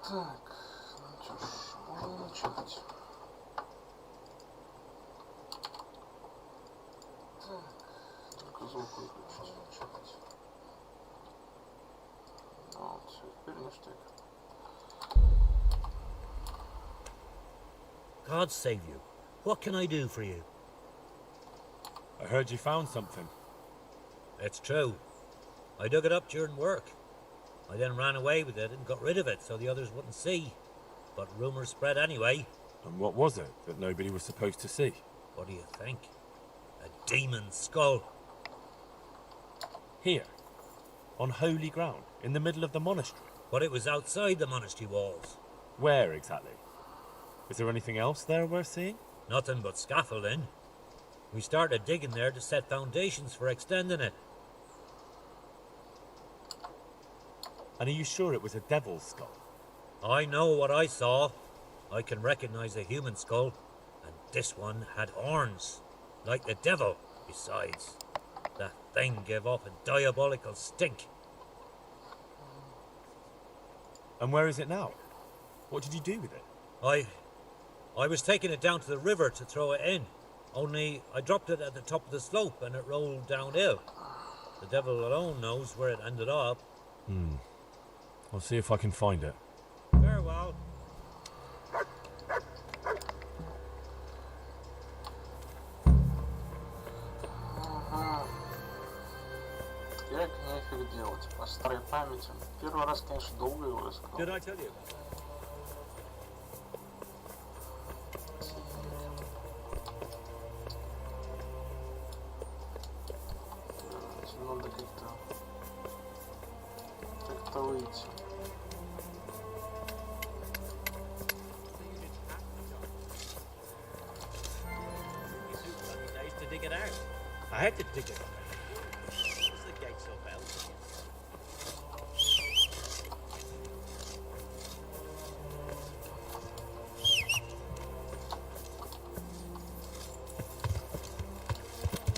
Так, ну что ж, можно начать. Так, только звук выключить. Начать. Ну вот, все, теперь ништяк. God save you. What can I do for you? I heard you found something. It's true. I dug it up during work. I then ran away with it and got rid of it so the others wouldn't see. But rumours spread anyway. And what was it that nobody was supposed to see? What do you think? A demon skull. Here, on holy ground, in the middle of the monastery. But it was outside the monastery walls. Where exactly? Is there anything else there worth seeing? Nothing but scaffolding. We started digging there to set foundations for extending it. And are you sure it was a devil's skull? I know what I saw. I can recognize a human skull, and this one had horns, like the devil. Besides, that thing gave off a diabolical stink. And where is it now? What did you do with it? I was taking it down to the river to throw it in, only I dropped it at the top of the slope and it rolled downhill. The devil alone knows where it ended up. I'll see if I can find it. Farewell. Ага. Я нефиг делать. По старой памяти. Первый раз, конечно, долго его искал. Did I tell you? Надо как-то выйти. To dig it out. I had to dig it out. Was the gate so bad?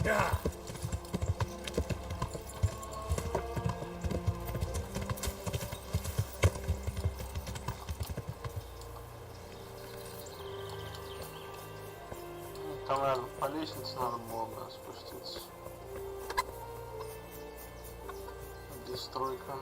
Yeah. Там, наверное, по лестнице надо было бы спуститься. Где стройка?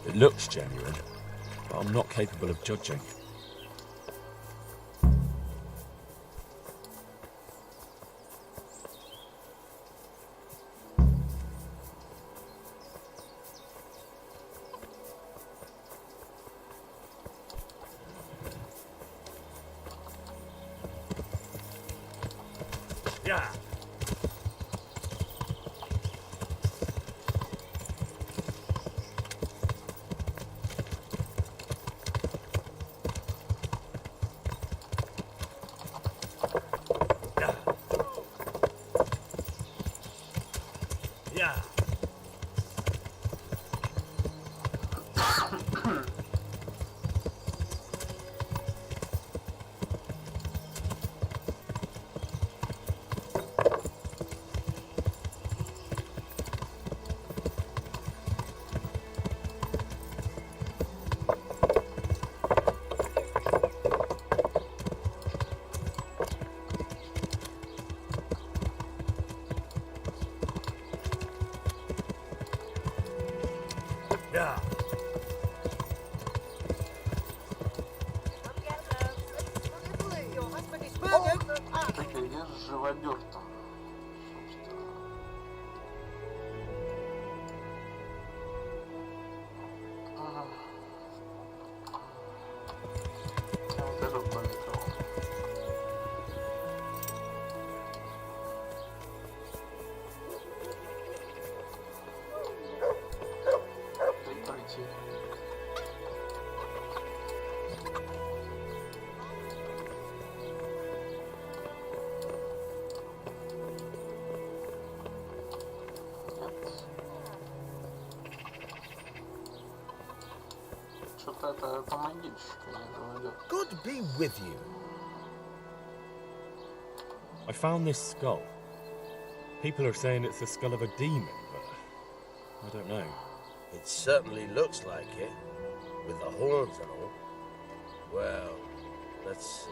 It looks genuine, but I'm not capable of judging. Yeah. Yeah. Yeah. Так, а где же живодер-то? Собственно. Ага. Вот этот домик. Дай пройти. это могильщик, а не живодер. God be with you. I found this skull. People are saying it's the skull of a demon, but I don't know. It certainly looks like it, with the horns and all. Well, let's see.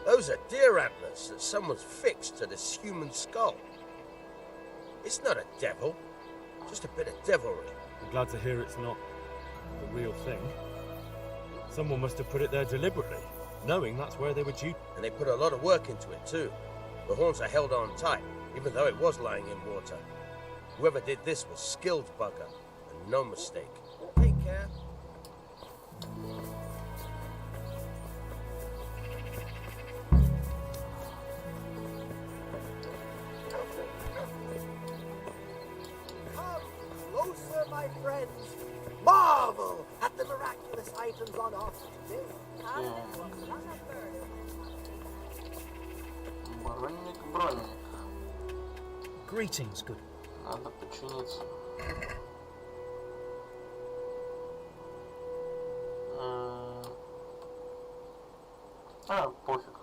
Those are deer antlers that someone's fixed to this human skull. It's not a devil, just a bit of devilry. I'm glad to hear it's not the real thing. Someone must have put it there deliberately, knowing that's where they were due. And they put a lot of work into it too. The horns are held on tight, even though it was lying in water. Whoever did this was skilled bugger, and no mistake. Take care. Come closer, my friends. Marvel at the miraculous items on offer today. Броник. Greetings, good. Надо починиться. Пофиг.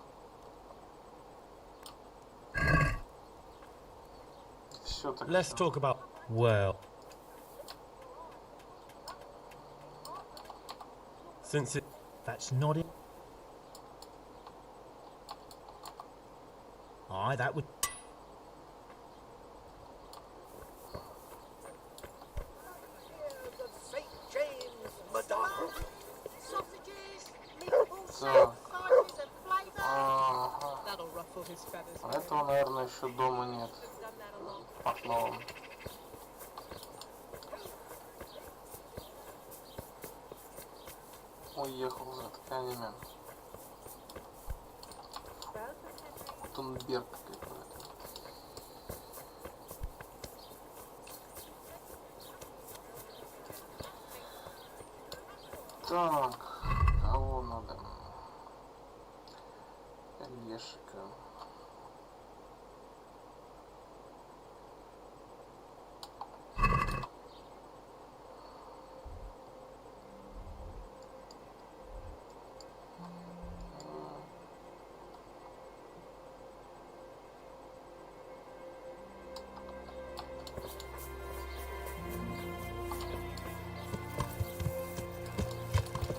Все так. Let's talk about... Well... Since it... That's not it. Aye, that would... Tears of St. James, Madonna. Sausages, meatballs, So, sausages and flavour. Ага. That'll ruffle his feathers. А этого, наверное, еще дома нет. Should've done that a long Портного. Уехал за тканями. Тунберг какой-то. Так, кого надо? Лешика.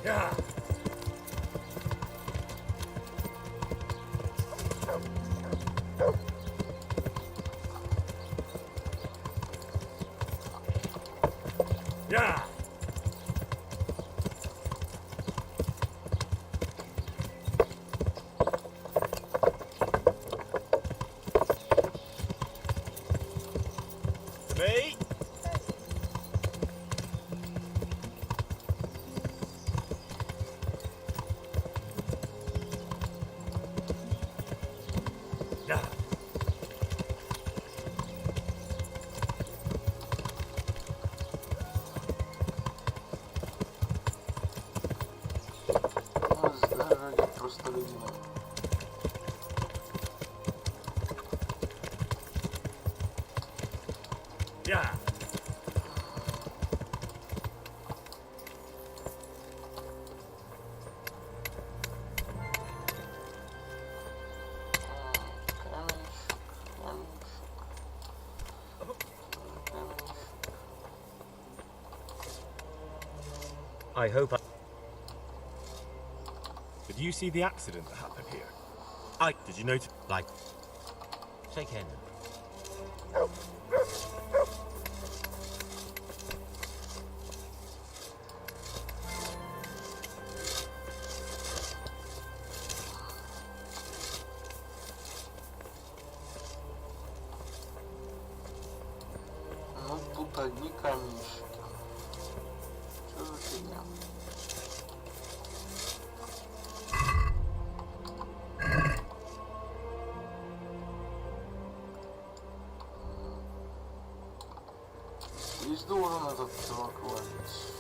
Yeah. Yeah. Me? Yeah. Ну, здорово, просто людина. Yeah. I hope I... Did you see the accident that happened here? Did you notice? Like... Shake hand now. Ну, тут одни каменщики. Что за фигня? Здесь должен этот чувак лазить.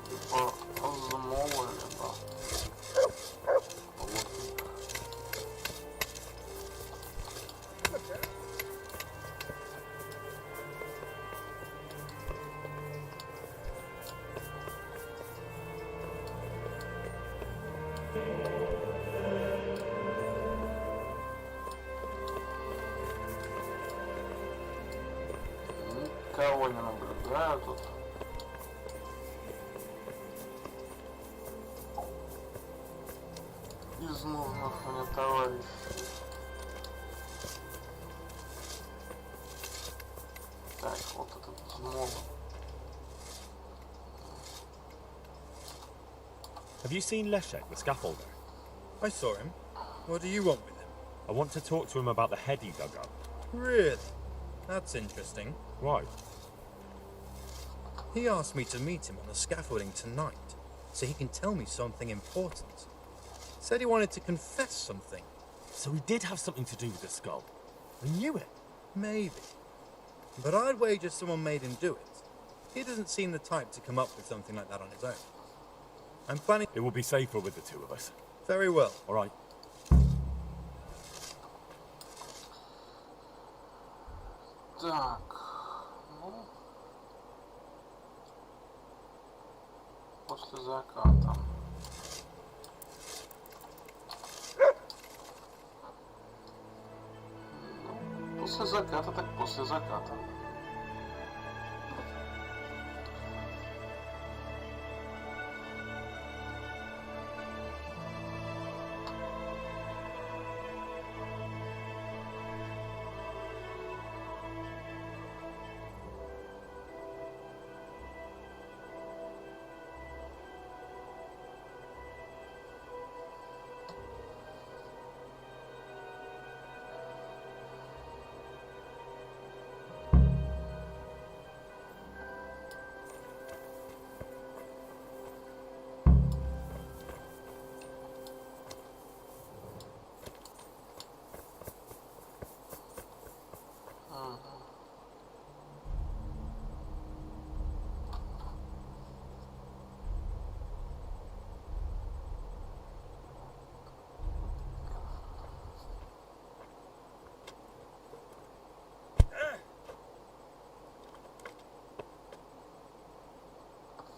Либо Азумова, либо плотник. никого не наблюдаю тут. Из нужных мне товарищей. Так, вот этот Димон. Have you seen Leszek, the scaffolder? I saw him. What do you want with him? I want to talk to him about the head he dug up. Really? That's interesting. Why? He asked me to meet him on the scaffolding tonight, so he can tell me something important. Said he wanted to confess something. So he did have something to do with the skull. I knew it. Maybe. But I'd wager someone made him do it. He doesn't seem the type to come up with something like that on his own. I'm planning... It will be safer with the two of us. Very well. All right. Так, ну, после заката. Ну, после заката, так после заката.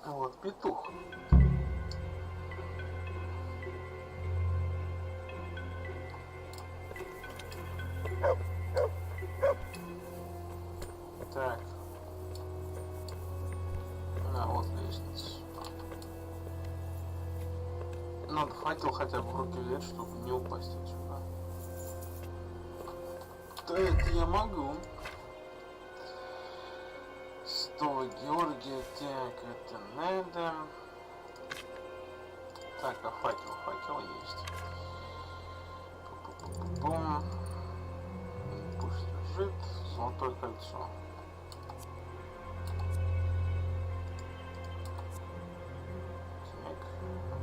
Вот петух. Так. А, вот лестница. Надо факел хотя бы в руки взять, чтобы не упасть отсюда. Да это я могу. 100 Георгия, так, это надо. Так, а факел есть. Бум. Пусть лежит. Золотое кольцо. Так,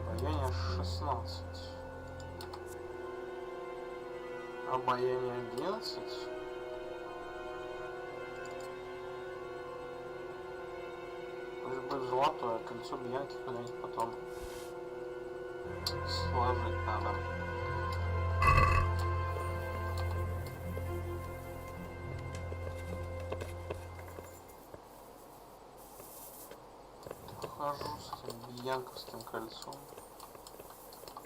обаяние 16. Обаяние 11. Пусть будет золотое кольцо Бьянки куда-нибудь потом сложить надо. Хожу с этим бьянковским кольцом.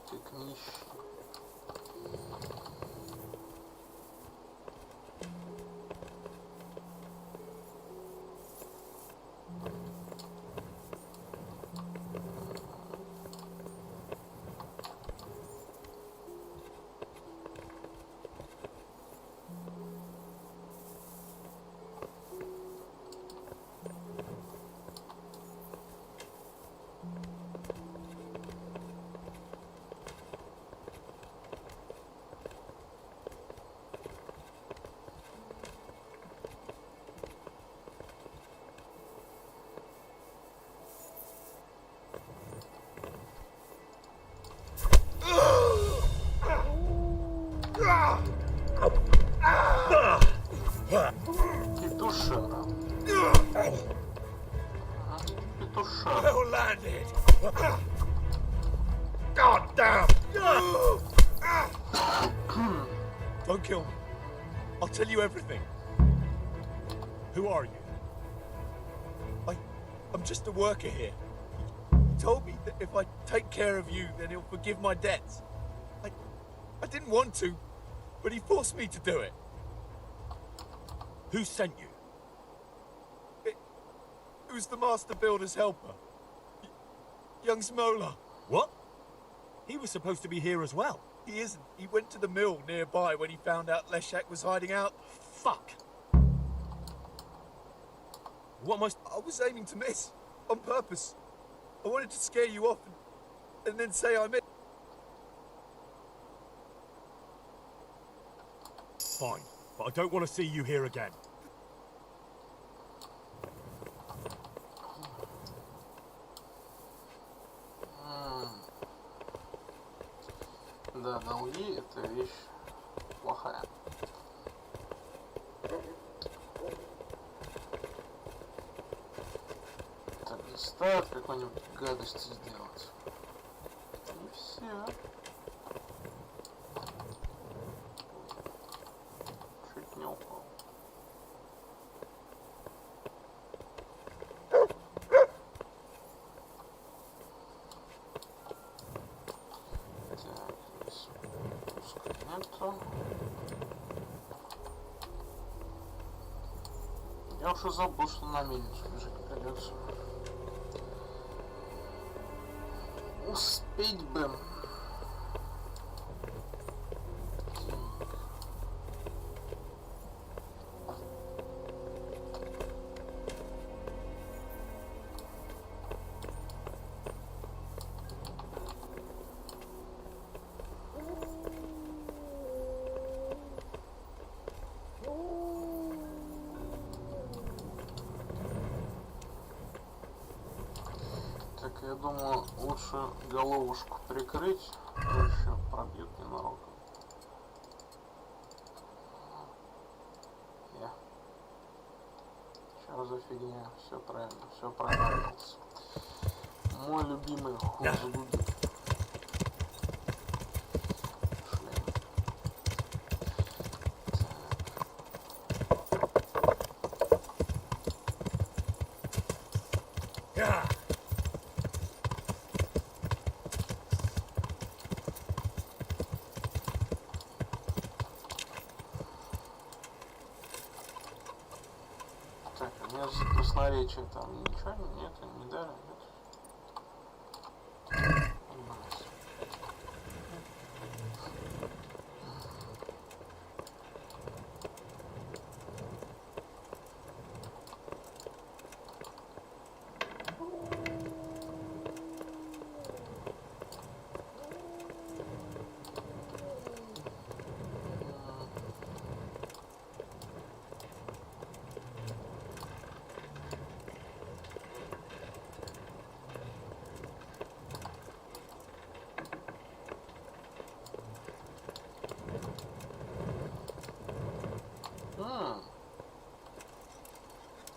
Как нищий. Петушара. Петушара. Well landed. God damn. Don't kill me. I'll tell you everything. Who are you? I'm just a worker here. He told me that if I take care of you, then he'll forgive my debts. I didn't want to, but he forced me to do it. Who sent you? Who's the master builder's helper? Young Smola. What? He was supposed to be here as well. He isn't. He went to the mill nearby when he found out Leshak was hiding out. Fuck. What am I... I was aiming to miss. On purpose. I wanted to scare you off and then say I missed. Fine, but I don't want to see you here again. Да, долги это вещь плохая. Так, стоит какой-нибудь гадости сделать. И все. Чуть не упал. Так, здесь пускай нету. Я уже забыл, что на мельницу бежать придется. Успеть бы. Так, я думаю, лучше головушку прикрыть, а то еще пробьют ненароком. Что за фигня? Все правильно, все проверился. Мой любимый хуй загубит. Шлем. Так, у меня за красноречие там ничего нет, не дали, нет. Понимаете.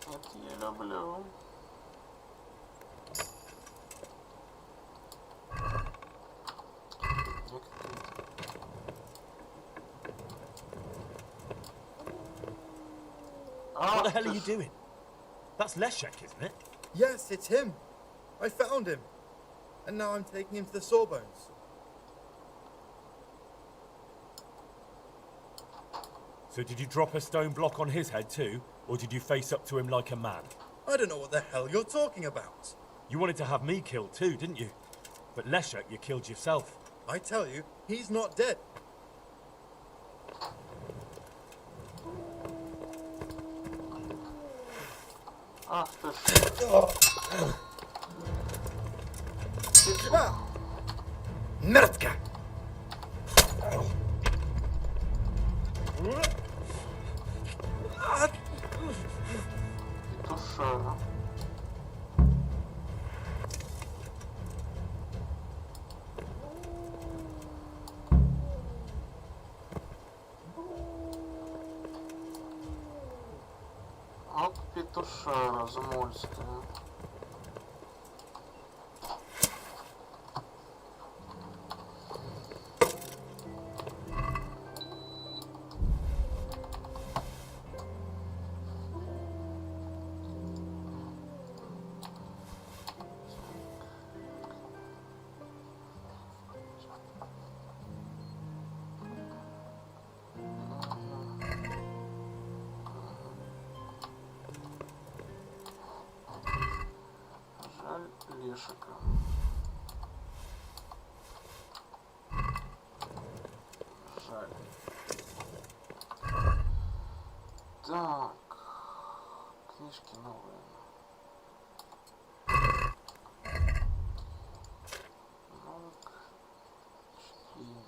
Это я люблю. What the hell are you doing? That's Leshek, isn't it? Yes, it's him. I found him. And now I'm taking him to the Sawbones. So did you drop a stone block on his head too? Or did you face up to him like a man? I don't know what the hell you're talking about. You wanted to have me killed too, didn't you? But Leshek, you killed yourself. I tell you, he's not dead. Ах ты ж. Мерзко! Петушара. Вот петушара замольская. орешек. Жаль. Так. Книжки новые. Ну-ка. Чтение.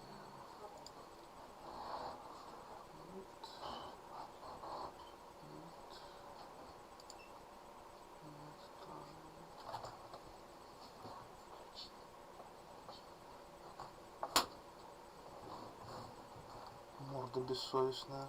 Морда бессовестная.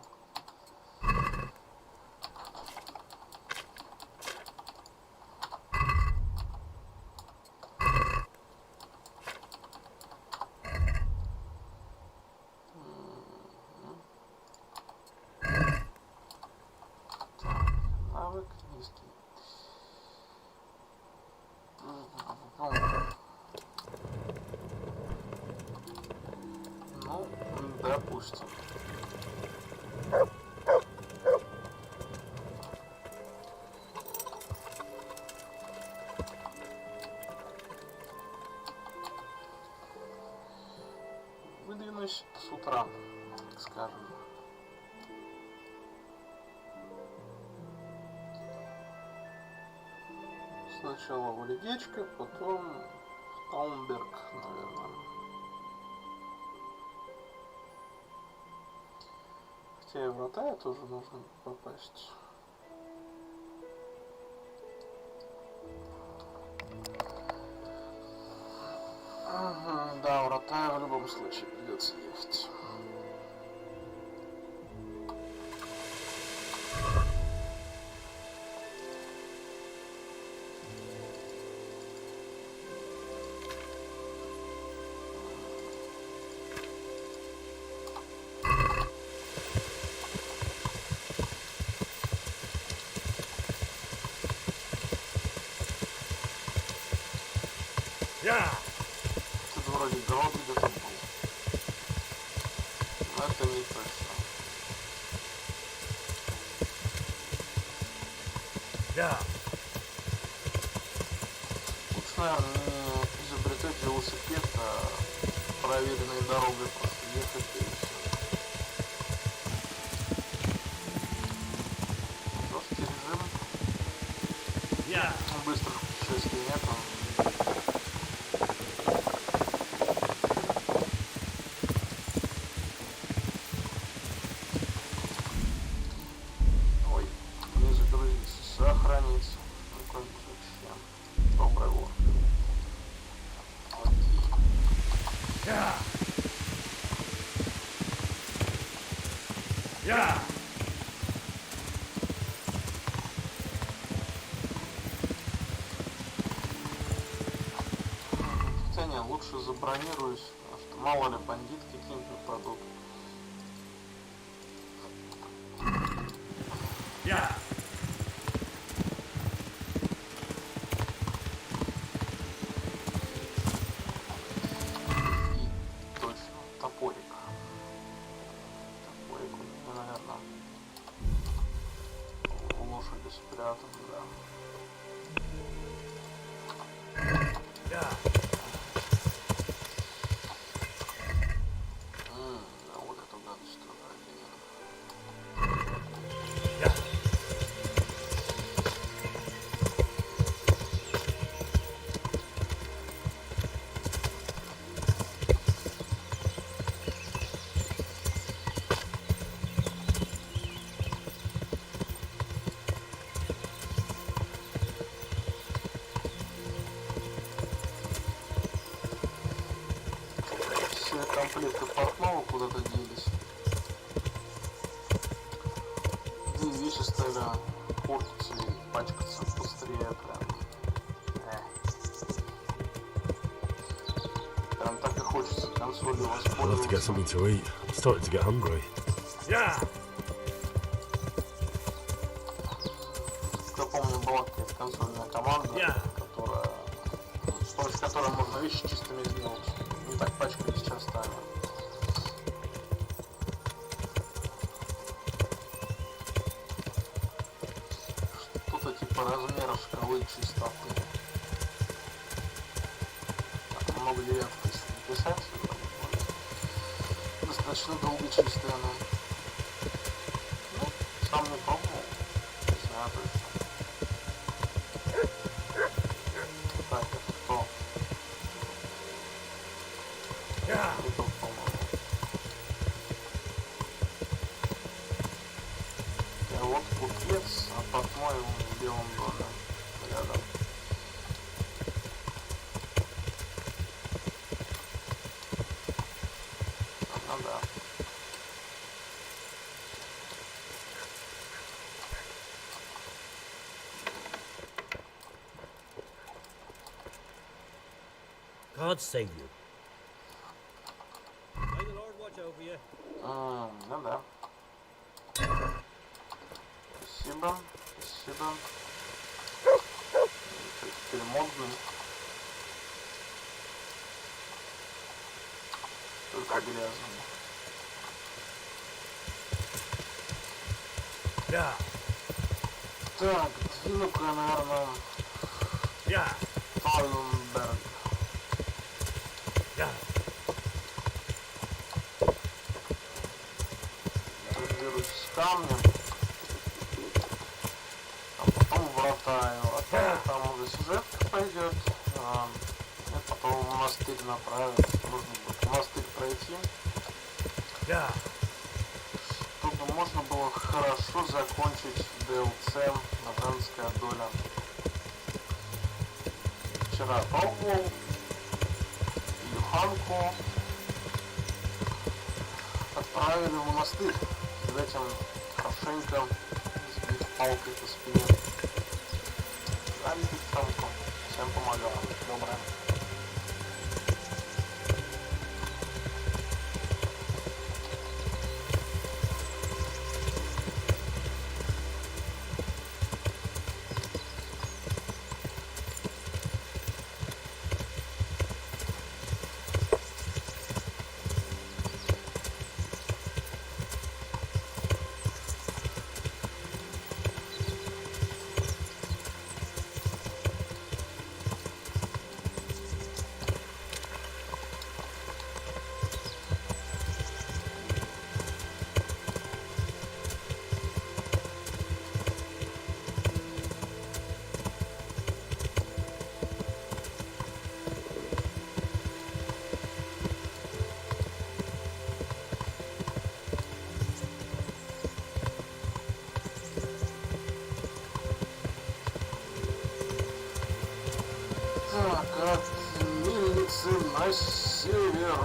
Так, навык низкий. Ну, допустим. Выдвинусь с утра, так скажем. Сначала в Легечко, потом в Таунберг, наверное. Хотя и врата тоже нужно попасть. Да, врата в любом случае придется ехать. Yeah! Тут вроде гроб где-то был. Но это не точно. Yeah! Лучше, наверное, не изобретать велосипед, а проверенной дорогой просто ехать и все. Жесткий режим. Yeah! Быстрых путешествий нету. Ой, не загрузиться, сохраниться. Ну как бы вообще. Добрый вор. Окей. Yeah! Yeah! Хотя не, лучше забронируюсь, потому что мало ли бандит какие-нибудь нападут. Yeah! И точно, топорик. Топорик у меня, наверное, у лошади спрятан, да. Yeah! А вот эту гадость тоже один. Yeah! Все комплекты портного куда-то делись. Да и вещи стали портиться и пачкаться быстрее прям. Прям так и хочется консолью I'll have to get воспользоваться. something to eat. I'm starting to get hungry. Yeah! Я помню, была какая-то консольная команда, Yeah. которая, с помощью которой можно вещи чистыми сделать. Не так пачкались частами. Что-то типа размера шкалы чистоты. много ли я писать. Достаточно долго чистая она. Ну, сам не пробовал. Не знаю точно. Так, это кто? Это тот, по-моему. А вот купец, а по-моему в белом доме рядом. Ну да. God save you. May the Lord watch over you. Ну да. Спасибо, спасибо. Теперь модный. Только грязный. Yeah, Так, двину-ка, наверное, yeah, Файнберг. yeah. Разберусь с камнем. А потом врата. И врата, там уже сюжетка пойдет. И потом в монастырь направить. Нужно будет монастырь пройти. Yeah. Чтобы можно было хорошо закончить DLC на женская доля. Вчера пробовал Юханку отправили в монастырь. Перед этим хорошенько сбив палкой по спине. Дали девчонку. Всем помогала. Добрая. Так, от мельницы на север,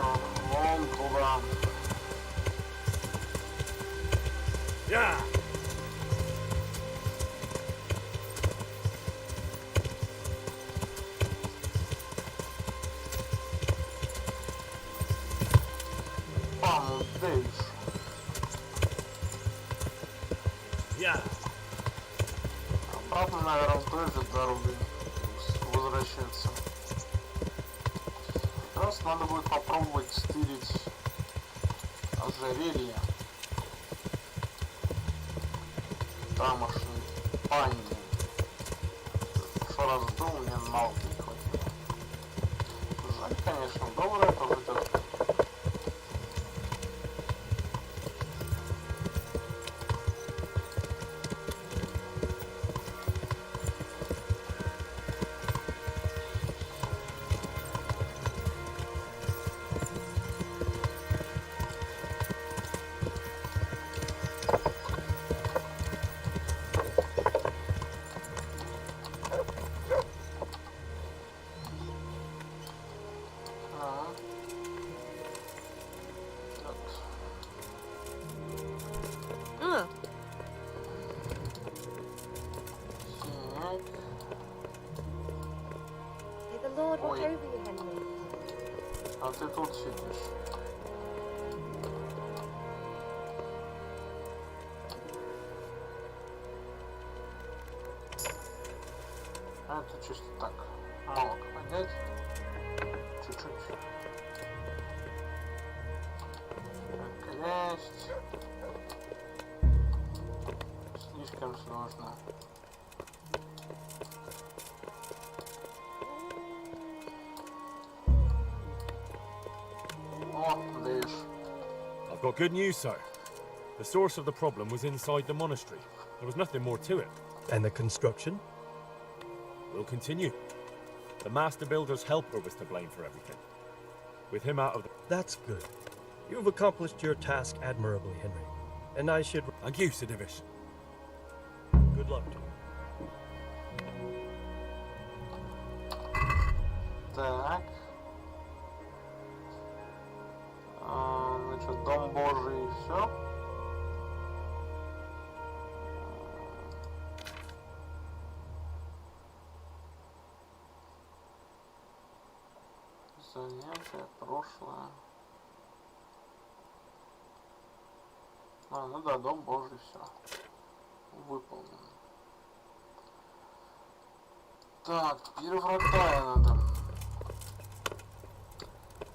вон туда. Yeah. Пан Дэйш. Yeah. Обратно, наверное, той же дорогой возвращаться. Как раз надо будет попробовать стырить ожерелье тамошней панни. Что раз был, мне мало не хватило. Жаль, конечно, добрая тоже тетка. May the Lord watch Ой. over you, Henry. А ты тут сидишь. А это чисто так. Мало поднять. Чуть-чуть. Клясть. Слишком сложно. Got good news, sir. The source of the problem was inside the monastery. There was nothing more to it. And the construction? We'll continue. The master builder's helper was to blame for everything. With him out of the... That's good. You've accomplished your task admirably, Henry. And I should... Thank you, Sidivish. Good luck to you. Так. Значит, Дом Божий и все. Занятие, прошлое. Ну да, Дом Божий, все. Выполнено. Так, перевратая надо.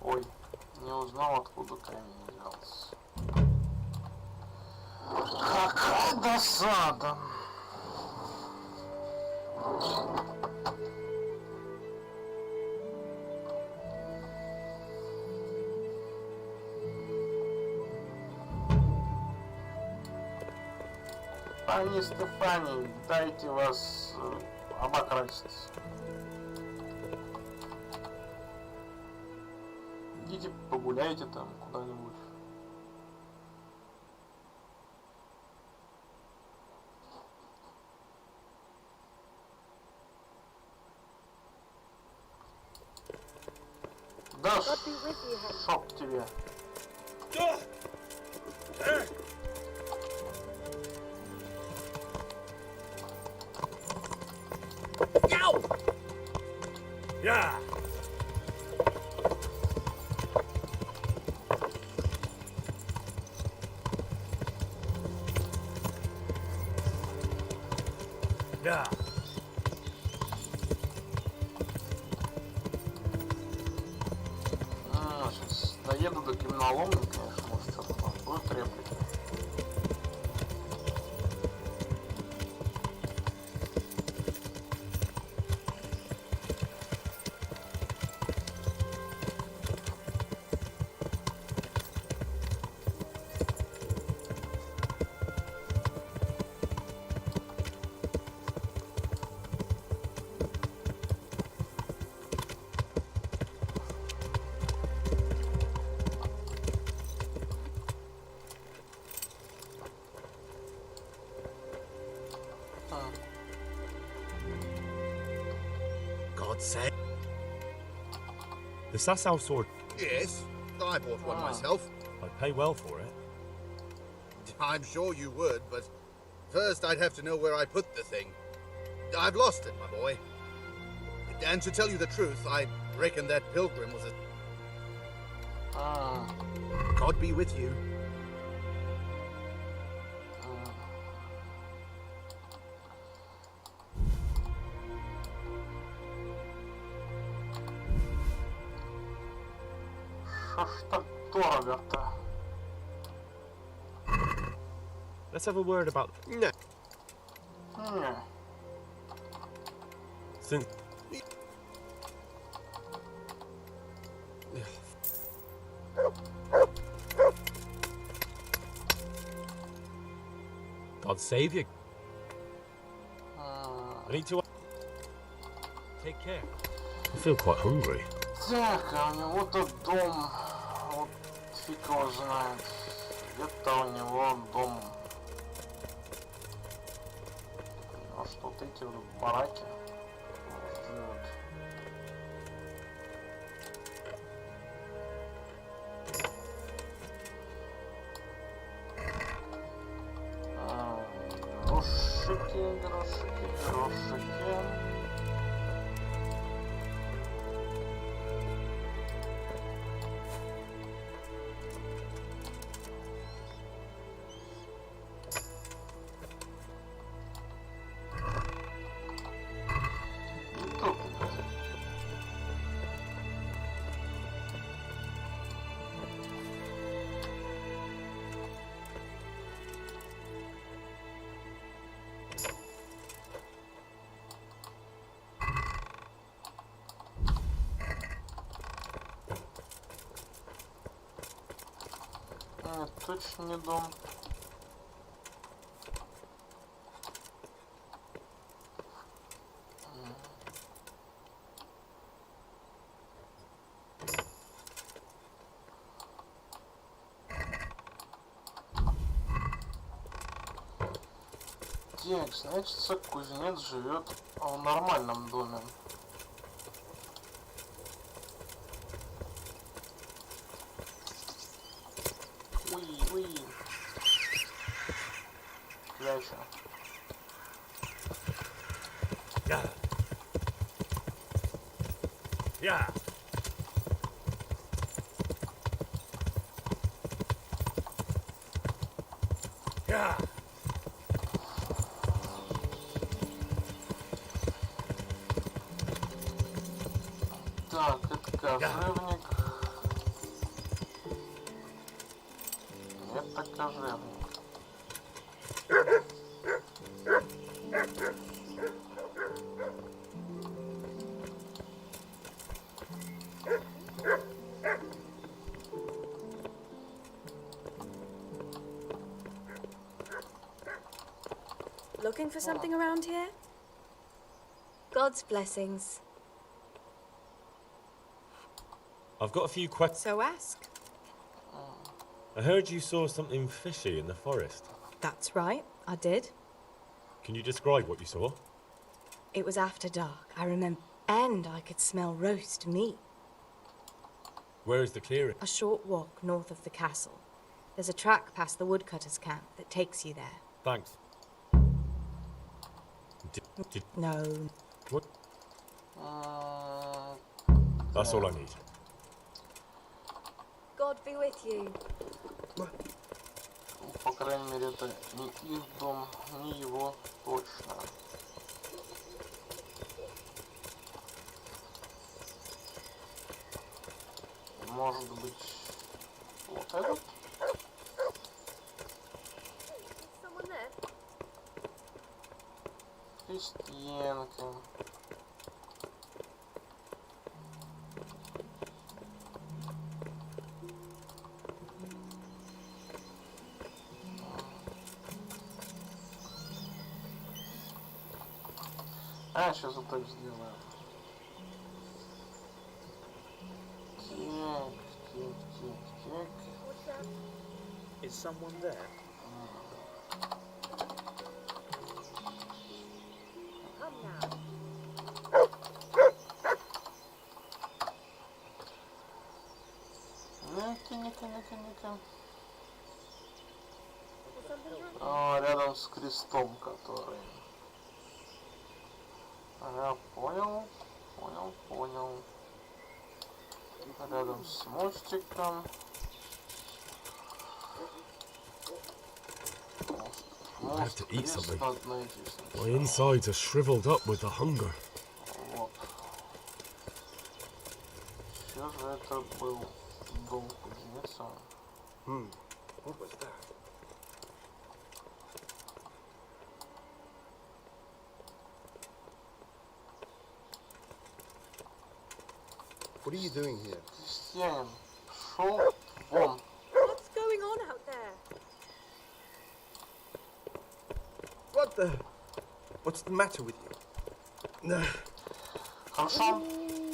Ой, не узнал, откуда камень взялся. Какая досада! Пани Стефани, дайте вас обокрасить. Идите погуляйте там куда-нибудь. Да, шок тебе. Yeah! Yeah! Сейчас доеду до каменоломни, конечно, может что-то там будет реплика. God's sake. The Sasau sword, Yes, I bought one myself. I'd pay well for it. I'm sure you would, but first I'd have to know where I put the thing. I've lost it, my boy. And to tell you the truth, I reckon that pilgrim was a... God be with you. Что ж так дорого-то? Let's have a word about... No. Не. Since... God save you. I need to... Take care. I feel quite hungry. Так, а у него-то дом, вот фиг его знает, где-то у него дом, а что вот эти вот бараки живут. Грошики, грошики, грошики. точно не дом. Так, значит, кузнец живет в нормальном доме. Уи. Кляча. Yeah. Yeah. Yeah. Так, это кожевник. Это кожевник. Looking for something around here? God's blessings. I've got a few questions. So ask. I heard you saw something fishy in the forest. That's right, I did. Can you describe what you saw? It was after dark, I remember. And I could smell roast meat. Where is the clearing? A short walk north of the castle. There's a track past the woodcutter's camp that takes you there. Thanks. No. What? That's all I need. God be with you. По крайней мере, это не их дом, не его точно. Может быть, вот этот? Крестьянка. А, сейчас вот так сделаем. Так. Is someone there? Come now. Ну-ка. Рядом с крестом, который. Я понял. Рядом с мостиком. I have to eat Мост, something. надо найти My сначала. insides are shriveled up with the hunger. Вот. Все же это был дом кузнеца. What was that? What are you doing here? Крестьянин шел вон. What's going on out there? What the? What's the matter with you? No. Хорошо?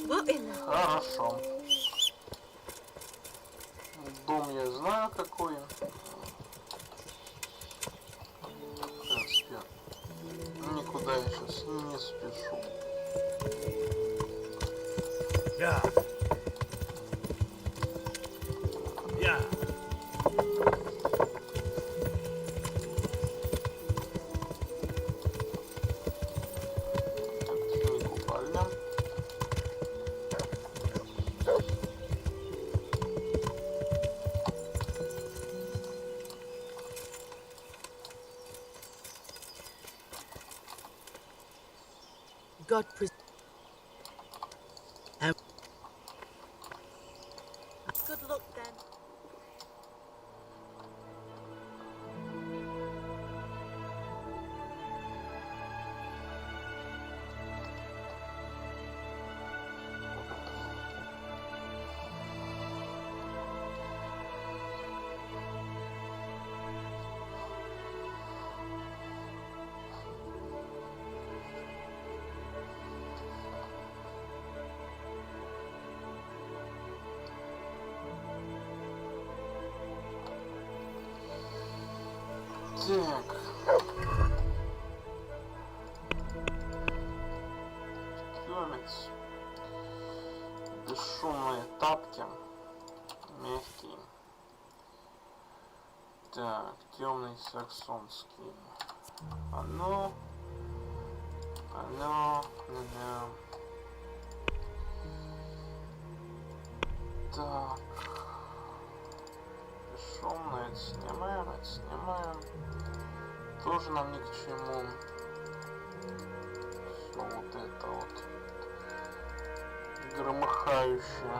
What in the... Хорошо. Дом я знаю какой. В принципе, никуда я сейчас не спешу. Yeah. Yeah. Это не купальня. God pres... Good luck then. Так. Съемец. Бесшумные тапки. Мягкие. Так, темный саксонский. Оно. Так. Бесшумно это снимаем. Тоже нам ни к чему. Все вот это вот громыхающее.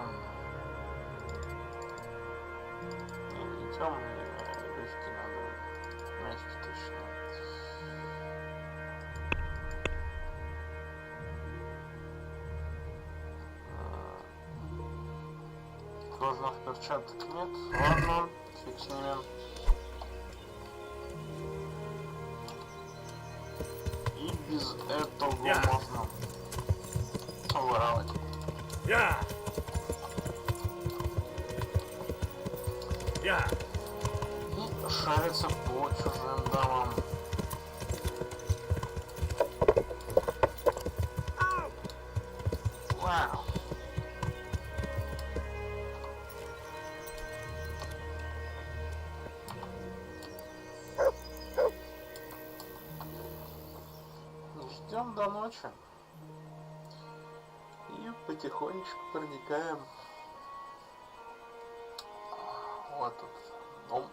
Не темные, легкие надо. Мягкие точно. Кожаных перчаток нет. Ладно, фиг с ними. И без этого можно воровать. И шариться по чужим домам. Вау. Ждем до ночи и потихонечку проникаем в этот дом.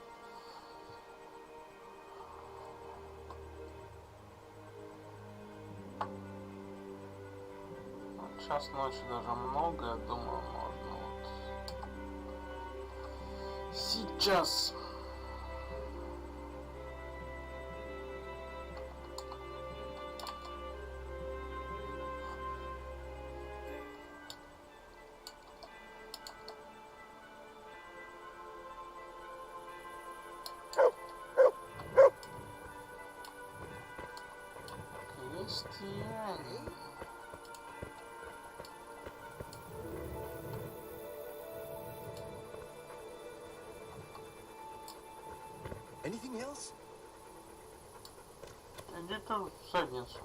Час ночи даже много, я думаю, можно вот сейчас. Крестьяне. Anything else? Иди ты в задницу.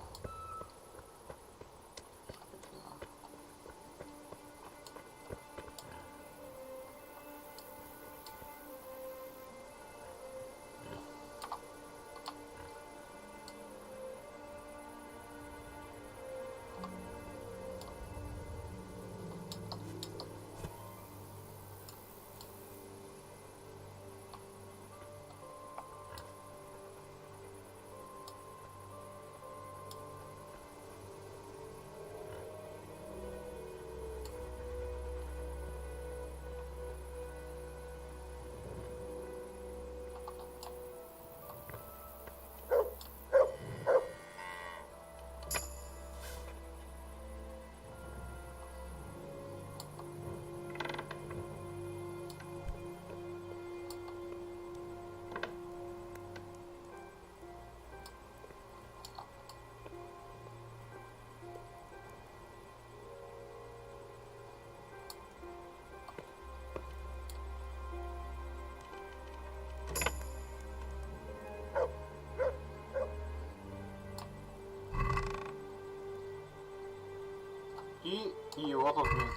И его тут нет.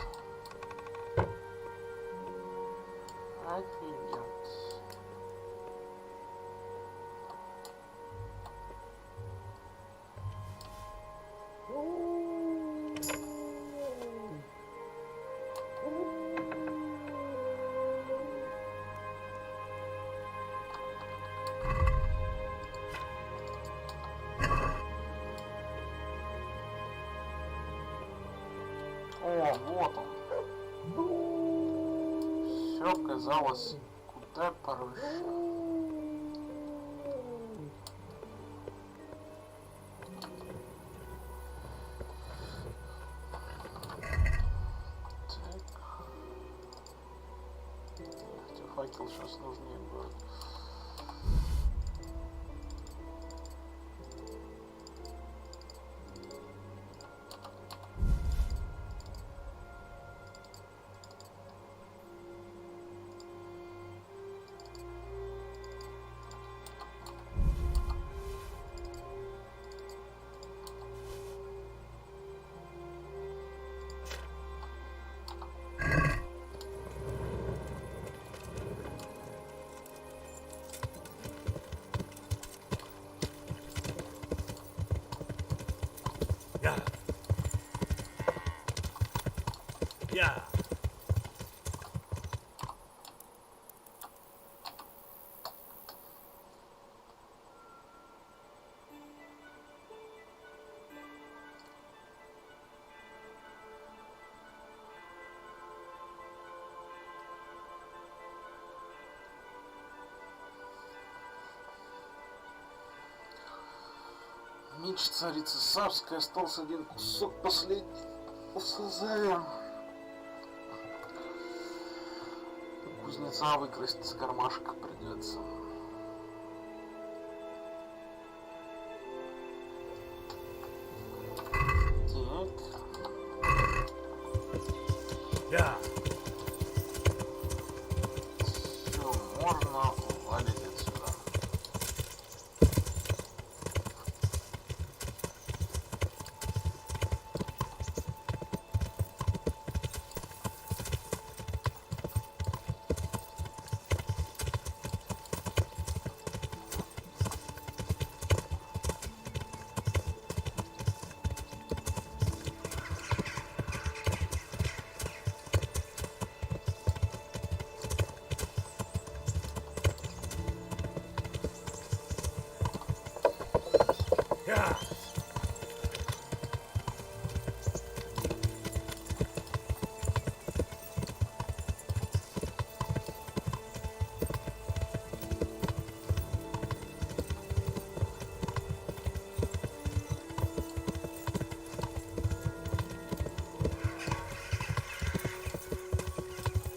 Офигеть. О, вот он. Все казалось куда проще. Хотя факел сейчас нужнее будет. Yeah. Yeah. Меч царицы Савской, остался один кусок последний. Усазаем. Кузнеца выкрасть из кармашка придется. Yeah. Все, можно валить отсюда. Yeah.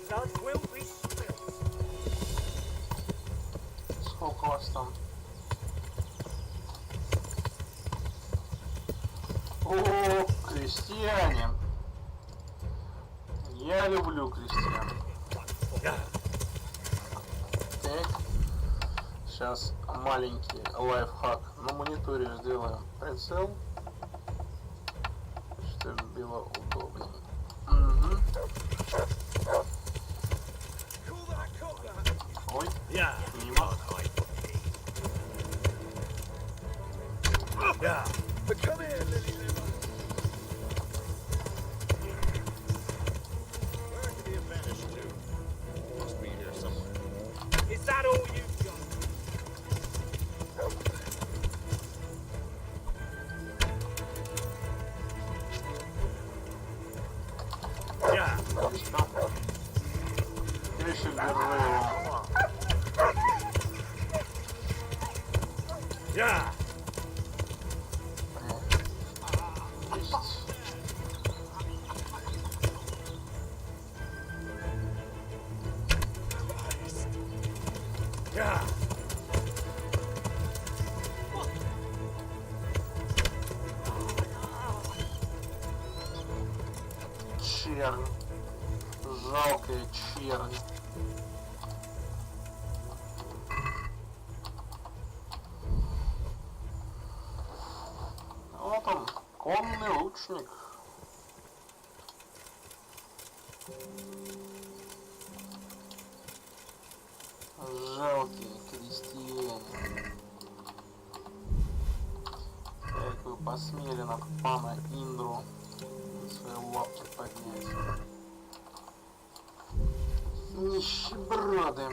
Blood will be spilled. Сколько у вас там? О, крестьяне! Я люблю крестьян. Yeah. Так. Сейчас маленький лайфхак на мониторе сделаем прицел, чтобы было удобнее. Угу. Ой, Yeah. мимо. Yeah. Come here, Lily Liver. Where did he vanish to? Must be here somewhere. Is that all you've got? Yeah. Еще держи его. Yeah. Есть. Yeah. Чернь. Жалкая чернь. Вот он, конный лучник. Жалкие крестьяне. Как вы посмели на пана Индру свои лапки поднять. Нищеброды.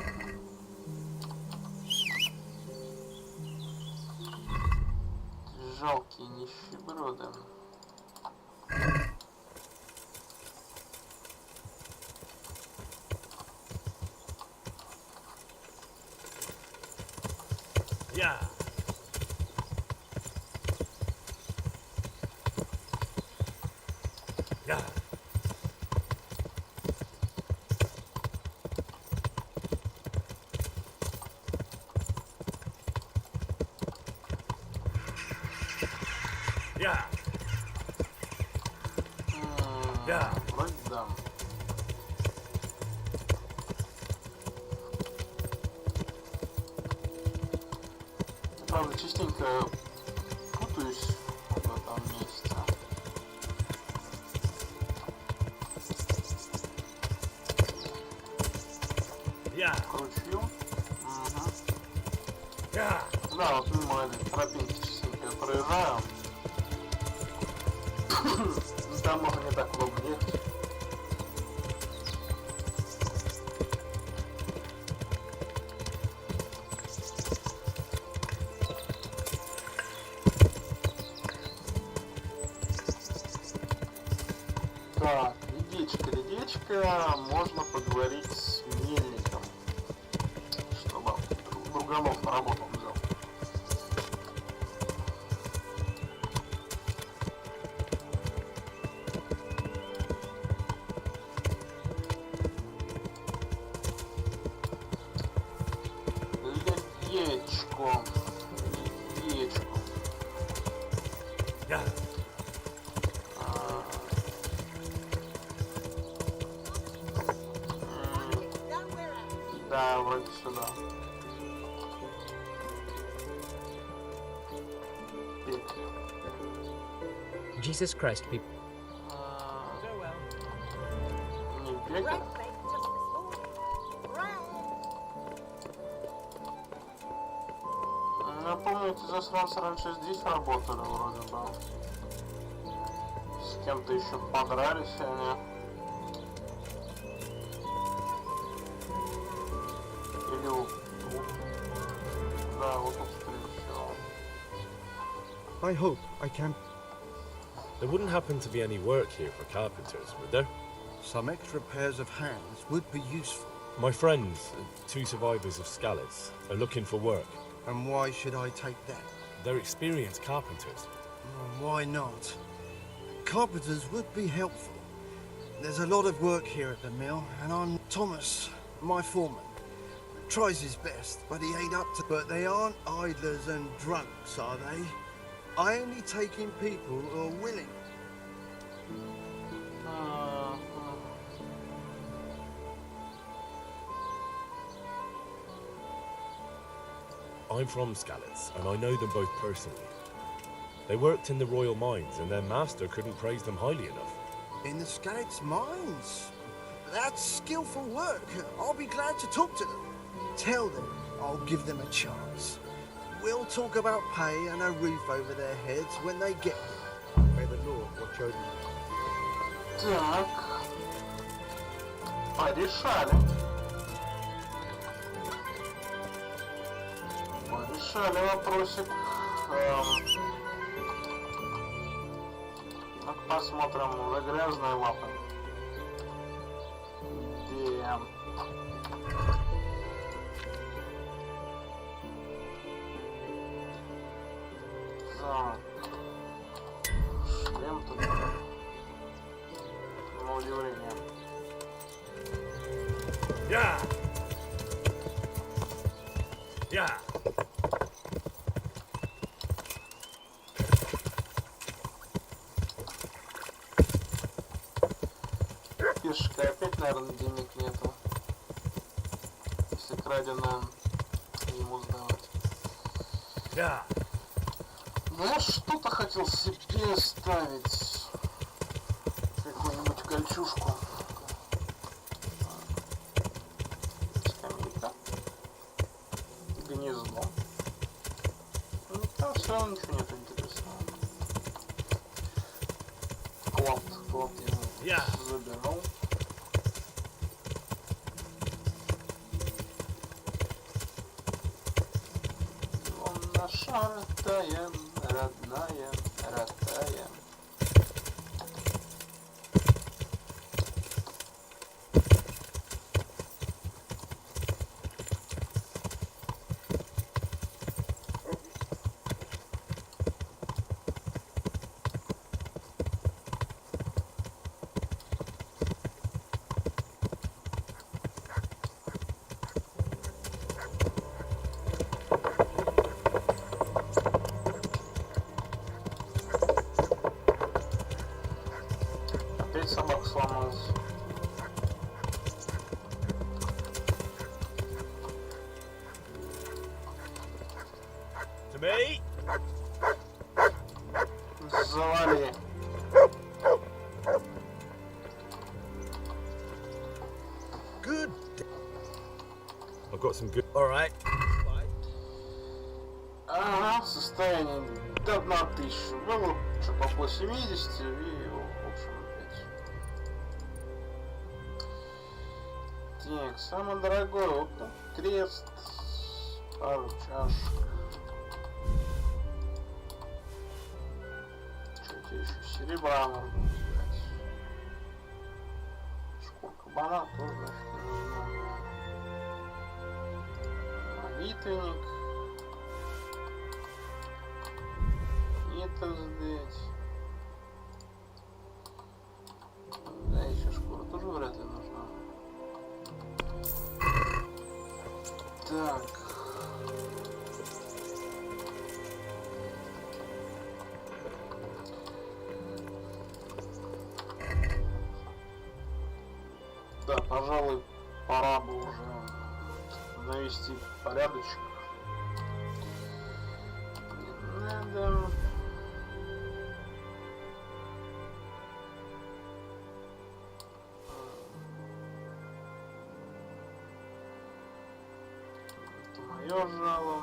Жалкие нищеброды. Yeah. Yeah. Yeah. Yeah. Вроде да. Правда, частенько путаюсь в этом месте. Yeah. К ручью. Угу. Yeah. Да, вот мимо этой тропинки частенько я проезжаю. там уже не так много ехать. Так, редечка, можно поговорить с мельником, чтобы друганов на работу взял. Ледечку. Yeah. Да, вроде сюда. Jesus Christ, people. Не бегай. Я помню, эти засранцы раньше здесь работали вроде бы. С кем-то еще подрались они. Или вот тут. Да, вот тут скорее всего. I hope I can. There wouldn't happen to be any work here for carpenters, would there? Some extra pairs of hands would be useful. My friends, 2 survivors of Scallops, are looking for work. And why should I take that? They're experienced carpenters. Why not? Carpenters would be helpful. There's a lot of work here at the mill, and I'm Thomas, my foreman. Tries his best, but he ain't up to... But they aren't idlers and drunks, are they? I only take in people who are willing. I'm from Scallops, and I know them both personally. They worked in the royal mines, and their master couldn't praise them highly enough. In the Scouts mines? That's skillful work. I'll be glad to talk to them. Tell them I'll give them a chance. We'll talk about pay and a roof over their heads when they get here. May the Lord watch over you. Так. Порешали. Порешали вопросик. Так, посмотрим за грязные лапы. Где? Так. Шлем тут. На удивление. Yeah! Yeah! Пешка опять, наверное, денег нету. Если краденое ему сдавать. Yeah! Ну я что-то хотел себе ставить. Какую-нибудь кольчушку. Скамейка. Гнездо. Ну там все равно ничего нет интересного. Клад я забирал. Вон наша родная, родная. Собак сломался. To me? Завали. Good. I've got some good... Alright. Ага, состояние до 1000. Было что-то по 70 и лучше выбрать. Так, самый дорогой, вот там, крест, пару чашек. Что-то еще серебра можно взять. Шкурка банана тоже нафиг не нужна. Молитвенник. Это здесь. Да, еще шкура тоже вряд ли нужна. Так. Да, пожалуй, пора бы уже навести порядочек. Не надо. Это мое жало.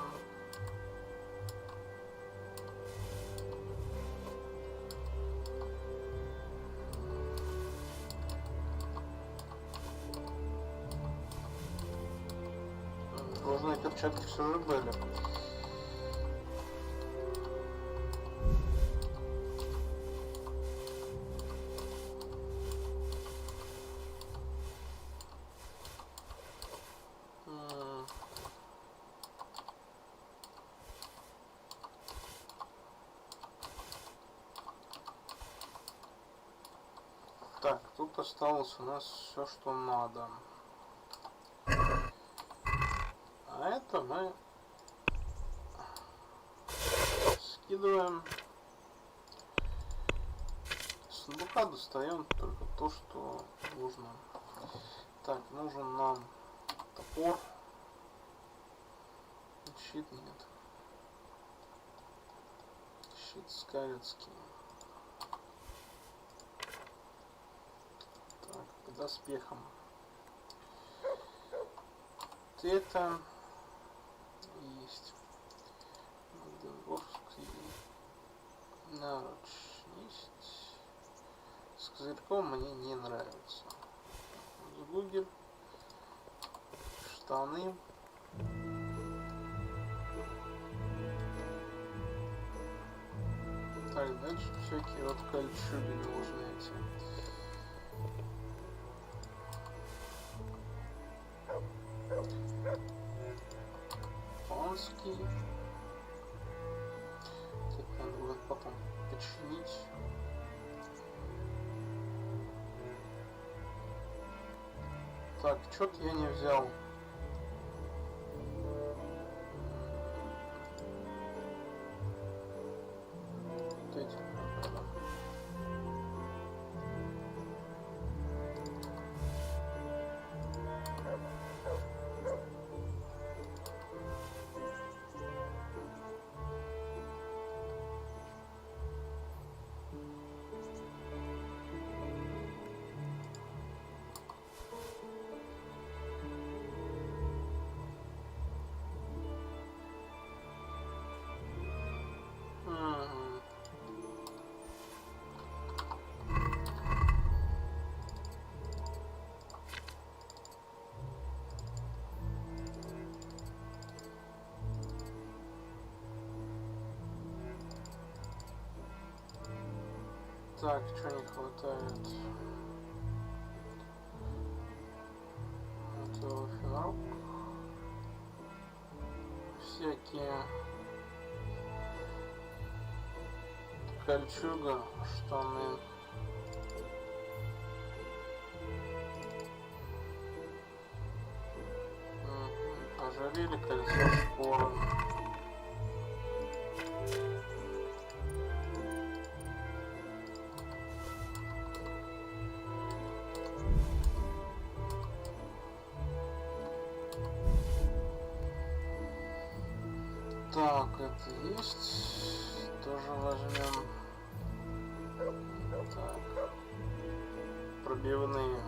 Кожаные перчатки все же были. Так, тут осталось у нас все, что надо. А это мы скидываем. С сундука достаем только то, что нужно. Так, нужен нам топор. Щит нет. Щит скалецкий. Так, по доспехам. Вот это есть. Магденбургский наруч есть. С козырьком мне не нравится. Гугель. Штаны. Так, дальше всякие вот кольчуги нужны эти. Японский. Так, надо будет потом починить. Так, что-то я не взял. Вот эти. Так, что не хватает? Это финал. Всякие кольчуга, штаны. Ожерелье, кольцо, шпоры. Так, это есть. Тоже возьмем. Так. Пробивные.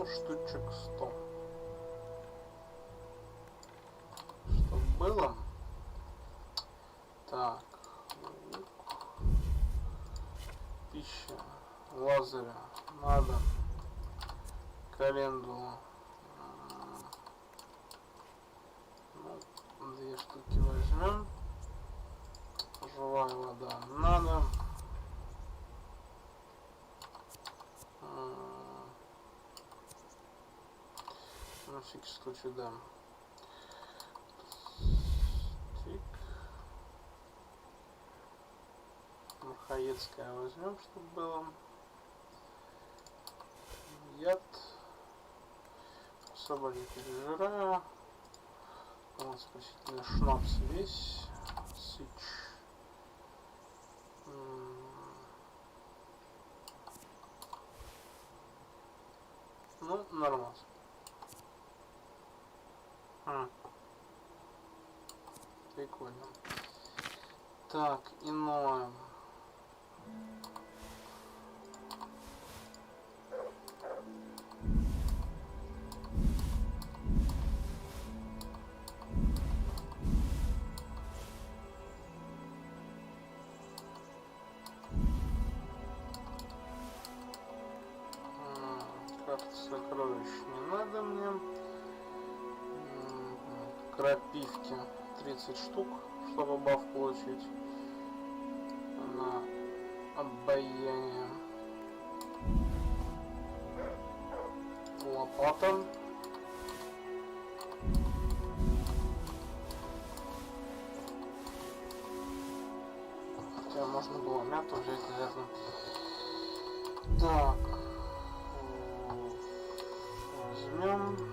Ну, штучек 100. Что было? Так. Пища. Лазаря. Надо. Календула. Ну, 2 штуки возьмем. Живая вода. Надо. На всякий случай, да. Тик. Махаецкая возьмем, чтобы было. Яд. Особо не пережираю. Вот спасительный шнапс весь. Сыч. Ну, нормально. Прикольно. Так, иное. Карта сокровищ не надо мне. Крапивки 30 штук, чтобы баф получить на обаяние. Лопата. Хотя можно было мяту взять, наверное. Так. Возьмем.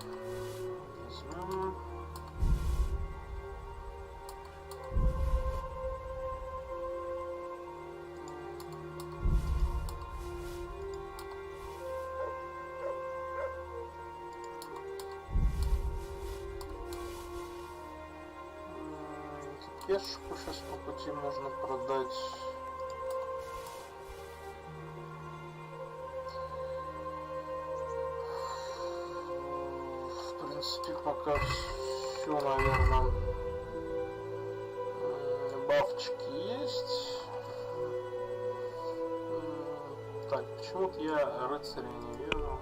Пешку сейчас по пути можно продать. В принципе, пока все, наверное. Бафчики есть. Так, почему-то я рыцаря не вижу.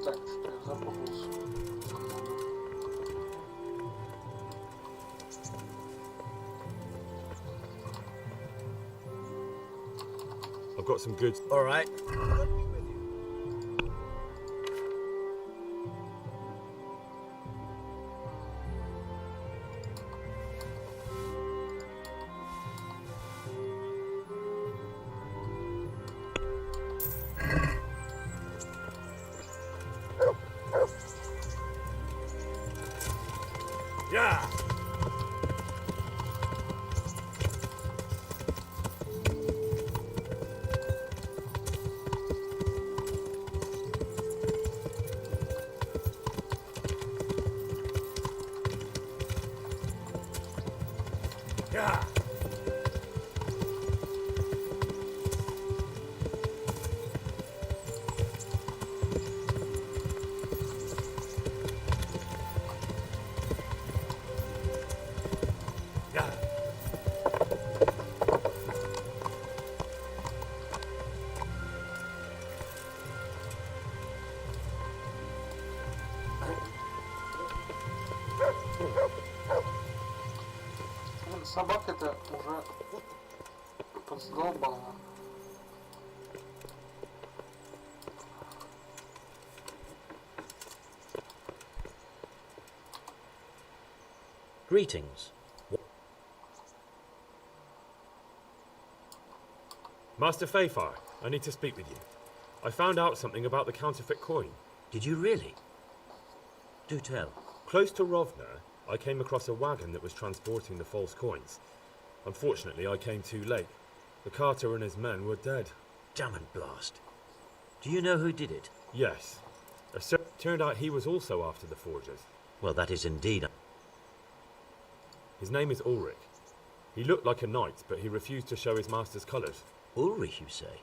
Так, что я запутался. I've got some goods. All right. Yeah. Yeah. Собака-то уже подсдолбала. Greetings. Master Fayfar, I need to speak with you. I found out something about the counterfeit coin. Did you really? Do tell. Close to Rovna, I came across a wagon that was transporting the false coins. Unfortunately, I came too late. The carter and his men were dead. Damn and blast. Do you know who did it? Yes. Turned out he was also after the forgers. Well, that is indeed. His name is Ulrich. He looked like a knight, but he refused to show his master's colours. Ulrich, you say?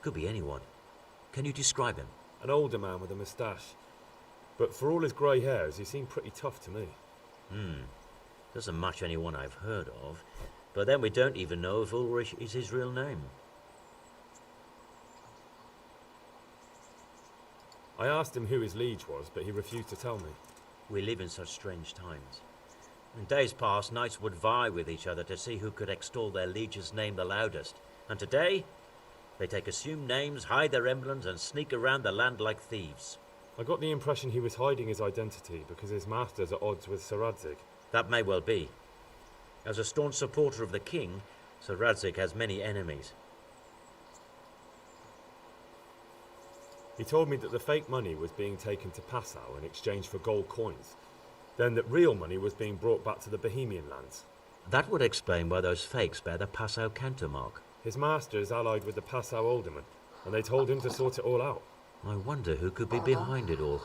Could be anyone. Can you describe him? An older man with a moustache. But for all his grey hairs, he seemed pretty tough to me. Doesn't match anyone I've heard of. But then we don't even know if Ulrich is his real name. I asked him who his liege was, but he refused to tell me. We live in such strange times. In days past, knights would vie with each other to see who could extol their liege's name the loudest. And today, they take assumed names, hide their emblems, and sneak around the land like thieves. I got the impression he was hiding his identity because his master's at odds with Sir Radzig. That may well be. As a staunch supporter of the king, Sir Radzig has many enemies. He told me that the fake money was being taken to Passau in exchange for gold coins. Then that real money was being brought back to the Bohemian lands. That would explain why those fakes bear the Passau countermark. His master is allied with the Passau alderman, and they told him to sort it all out. I wonder who could be behind it all.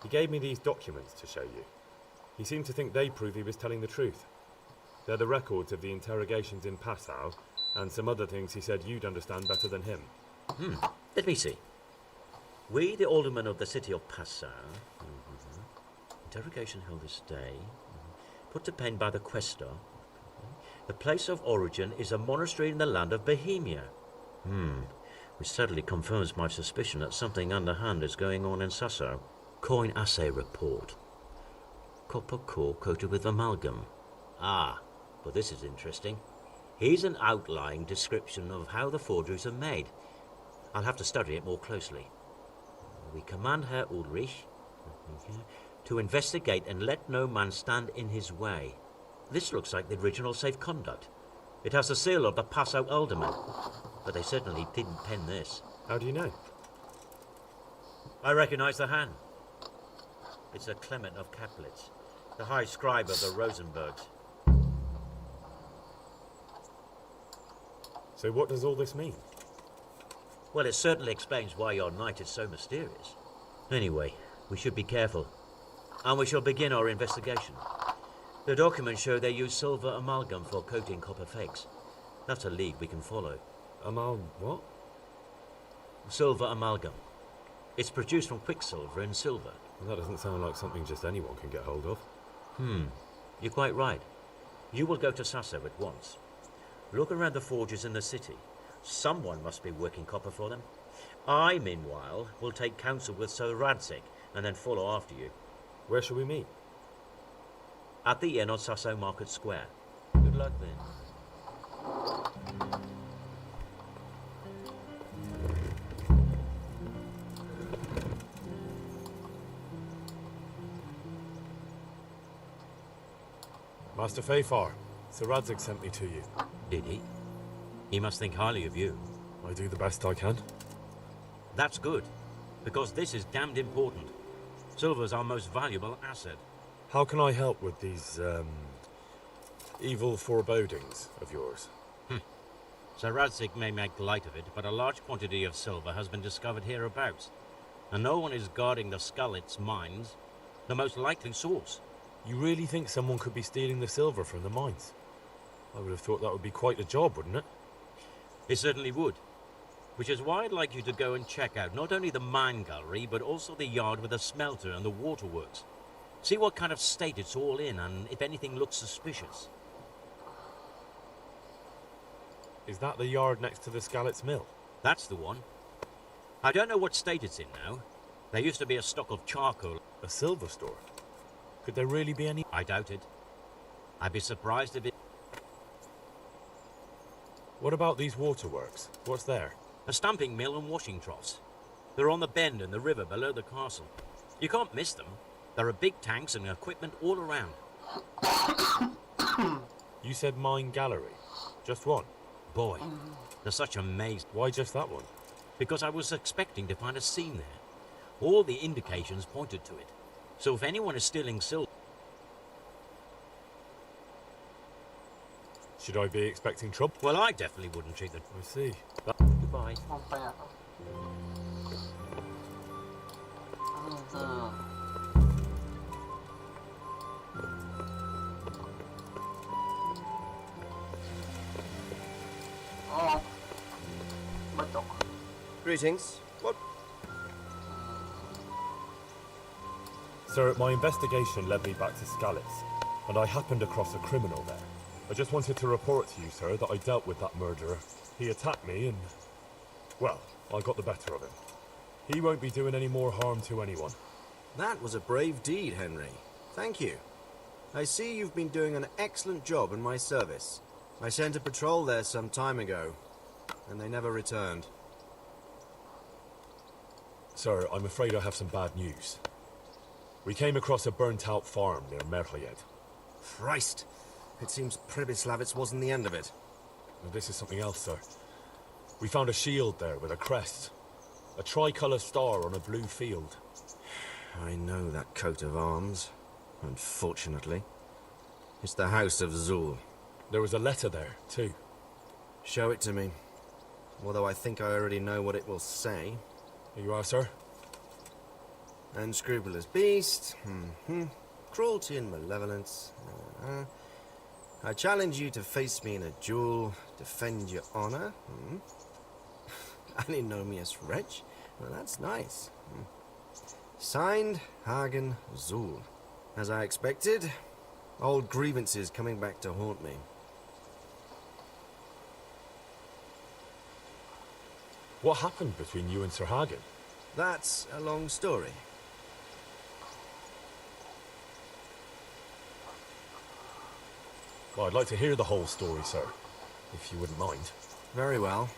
He gave me these documents to show you. He seemed to think they prove he was telling the truth. They're the records of the interrogations in Passau, and some other things he said you'd understand better than him. Let me see. We, the aldermen of the city of Passau, interrogation held this day, put to pen by the questor. The place of origin is a monastery in the land of Bohemia. Which certainly confirms my suspicion that something underhand is going on in Sasso. Coin assay report. Copper core coated with amalgam. But this is interesting. Here's an outline description of how the forgeries are made. I'll have to study it more closely. We command Herr Ulrich to investigate and let no man stand in his way. This looks like the original safe conduct. It has the seal of the Passau alderman, but they certainly didn't pen this. How do you know? I recognize the hand. It's a Clement of Caplitz, the high scribe of the Rosenbergs. So what does all this mean? Well, it certainly explains why your knight is so mysterious. Anyway, we should be careful. And we shall begin our investigation. The documents show they use silver amalgam for coating copper fakes. That's a lead we can follow. What? Silver amalgam. It's produced from quicksilver and silver. Well, that doesn't sound like something just anyone can get hold of. You're quite right. You will go to Sasso at once. Look around the forges in the city. Someone must be working copper for them. I, meanwhile, will take counsel with Sir Radzig and then follow after you. Where shall we meet? At the inn on Sasso Market Square. Good luck then. Master Fayfar, Sir Radzig sent me to you. Did he? He must think highly of you. I do the best I can. That's good, because this is damned important. Silver's our most valuable asset. How can I help with these, evil forebodings of yours? Sir Radzig may make light of it, but a large quantity of silver has been discovered hereabouts, and no one is guarding the Skalitz mines, the most likely source. You really think someone could be stealing the silver from the mines? I would have thought that would be quite a job, wouldn't it? It certainly would. Which is why I'd like you to go and check out not only the mine gallery, but also the yard with the smelter and the waterworks. See what kind of state it's all in, and if anything looks suspicious. Is that the yard next to the Skalitz mill? That's the one. I don't know what state it's in now. There used to be a stock of charcoal. A silver store? Could there really be any? I doubt it. I'd be surprised if it... What about these waterworks? What's there? A stamping mill and washing troughs. They're on the bend in the river below the castle. You can't miss them. There are big tanks and equipment all around. You said mine gallery. Just one? Boy, there's such a maze. Why just that one? Because I was expecting to find a scene there. All the indications pointed to it. So if anyone is stealing silver, Should I be expecting trouble? Well, I definitely wouldn't treat them. I see. Goodbye. Понятно. О, быток. Greetings. What? Sir, my investigation led me back to Scalitz, and I happened across a criminal there. I just wanted to report to you, sir, that I dealt with that murderer. He attacked me and, well, I got the better of him. He won't be doing any more harm to anyone. That was a brave deed, Henry. Thank you. I see you've been doing an excellent job in my service. I sent a patrol there some time ago, and they never returned. Sir, I'm afraid I have some bad news. We came across a burnt-out farm near Merhayed. Christ! It seems Pribyslavitz wasn't the end of it. Now, this is something else, sir. We found a shield there with a crest. A tricolour star on a blue field. I know that coat of arms, unfortunately. It's the House of Zul. There was a letter there, too. Show it to me. Although I think I already know what it will say. Here you are, sir. Unscrupulous beast. Cruelty and malevolence. I challenge you to face me in a duel, defend your honor. An ignominious wretch? Well, that's nice. Signed, Hagen Zul. As I expected, old grievances coming back to haunt me. What happened between you and Sir Hagen? That's a long story. Well, I'd like to hear the whole story, sir, if you wouldn't mind. Very well.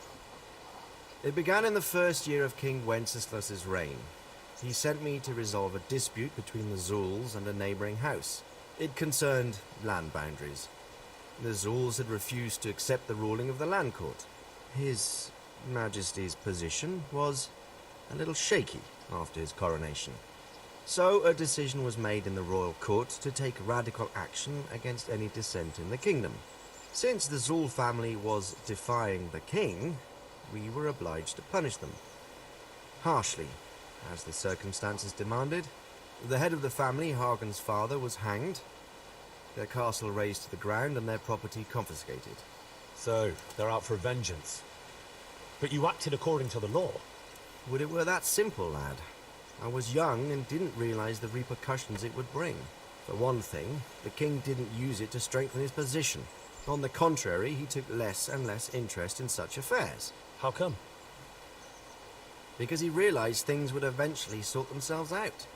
It began in the first year of King Wenceslas's reign. He sent me to resolve a dispute between the Zuls and a neighboring house. It concerned land boundaries. The Zuls had refused to accept the ruling of the land court. His Majesty's position was a little shaky after his coronation. So a decision was made in the royal court to take radical action against any dissent in the kingdom. Since the Zul family was defying the king, we were obliged to punish them. Harshly, as the circumstances demanded. The head of the family, Hagen's father, was hanged, their castle razed to the ground and their property confiscated. So, they're out for vengeance. But you acted according to the law. Would it were that simple, lad. I was young and didn't realize the repercussions it would bring. For one thing, the king didn't use it to strengthen his position. On the contrary, he took less and less interest in such affairs. How come? Because he realized things would eventually sort themselves out.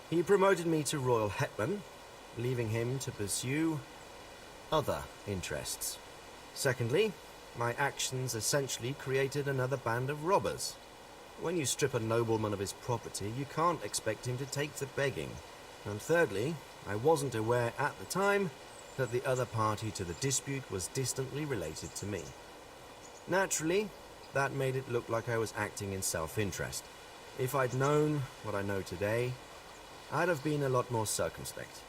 He promoted me to royal hetman, leaving him to pursue other interests. Secondly, my actions essentially created another band of robbers. When you strip a nobleman of his property, you can't expect him to take to begging. And thirdly, I wasn't aware at the time that the other party to the dispute was distantly related to me. Naturally, that made it look like I was acting in self-interest. If I'd known what I know today, I'd have been a lot more circumspect.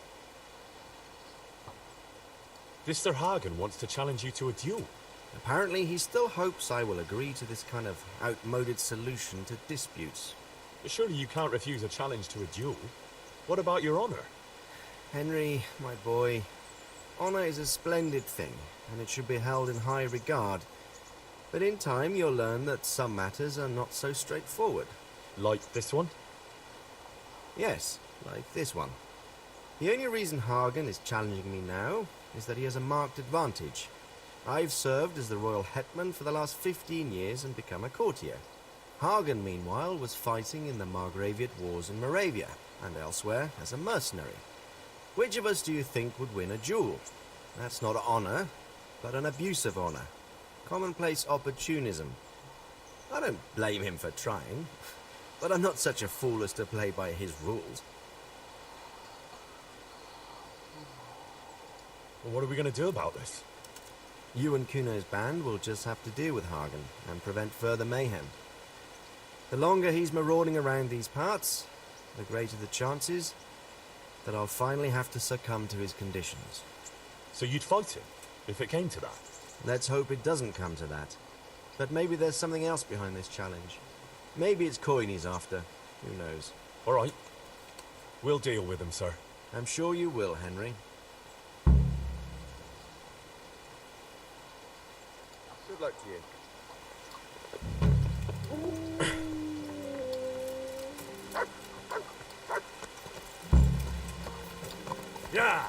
This Sir Hagen wants to challenge you to a duel. Apparently, he still hopes I will agree to this kind of outmoded solution to disputes. Surely you can't refuse a challenge to a duel. What about your honor? Henry, my boy, honor is a splendid thing, and it should be held in high regard. But in time, you'll learn that some matters are not so straightforward. Like this one? Yes, like this one. The only reason Hagen is challenging me now is that he has a marked advantage. I've served as the royal hetman for the last 15 years and become a courtier. Hagen, meanwhile, was fighting in the Margraviate Wars in Moravia and elsewhere as a mercenary. Which of us do you think would win a duel? That's not honor, but an abuse of honor. Commonplace opportunism. I don't blame him for trying, but I'm not such a fool as to play by his rules. Well, what are we going to do about this? You and Kuno's band will just have to deal with Hagen and prevent further mayhem. The longer he's marauding around these parts, the greater the chances that I'll finally have to succumb to his conditions. So you'd fight him? if it came to that. Let's hope it doesn't come to that. But maybe there's something else behind this challenge. Maybe it's coin he's after. Who knows? All right. We'll deal with him, sir. I'm sure you will, Henry. Good luck to you. Yeah!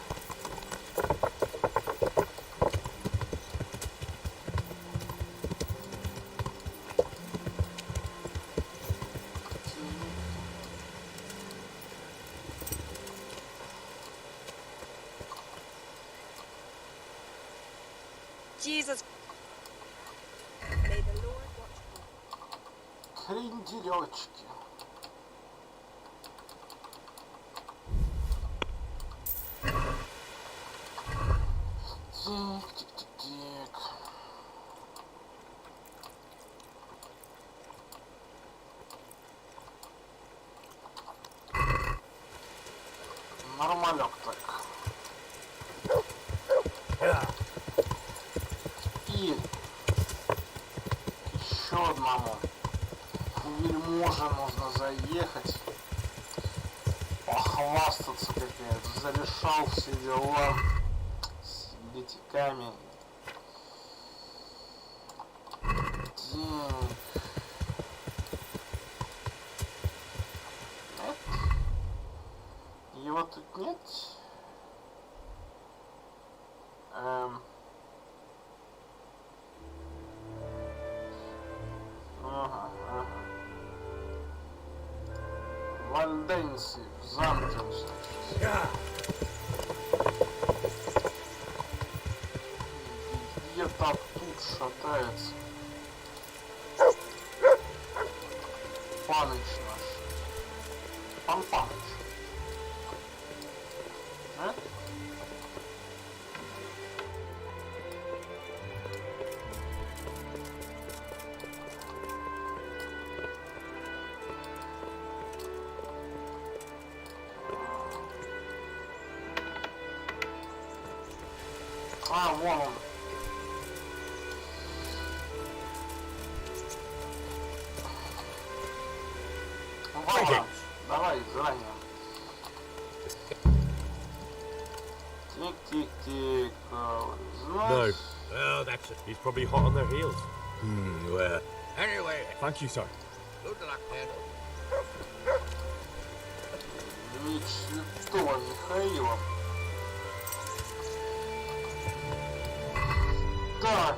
Jesus. May the Lord watch you. Кренделечки. Тик-тик-тик-тик. Нормалек так. И еще одному вельможе нужно заехать, похвастаться, как я зарешал все дела с еретиками. Денег. Нет? Его тут нет? Ага, ага. Вальденси в замке, значит. Где-то тут шатается. Паныч наш. Пан Паныч. Нет? А, вон он. Вон, давай, заранее. Тик-тик-тик. No. Well, that's it. He's probably hot on their heels. Well. Anyway, Thank you, sir. good luck, man. Меч святого Михаила. Так.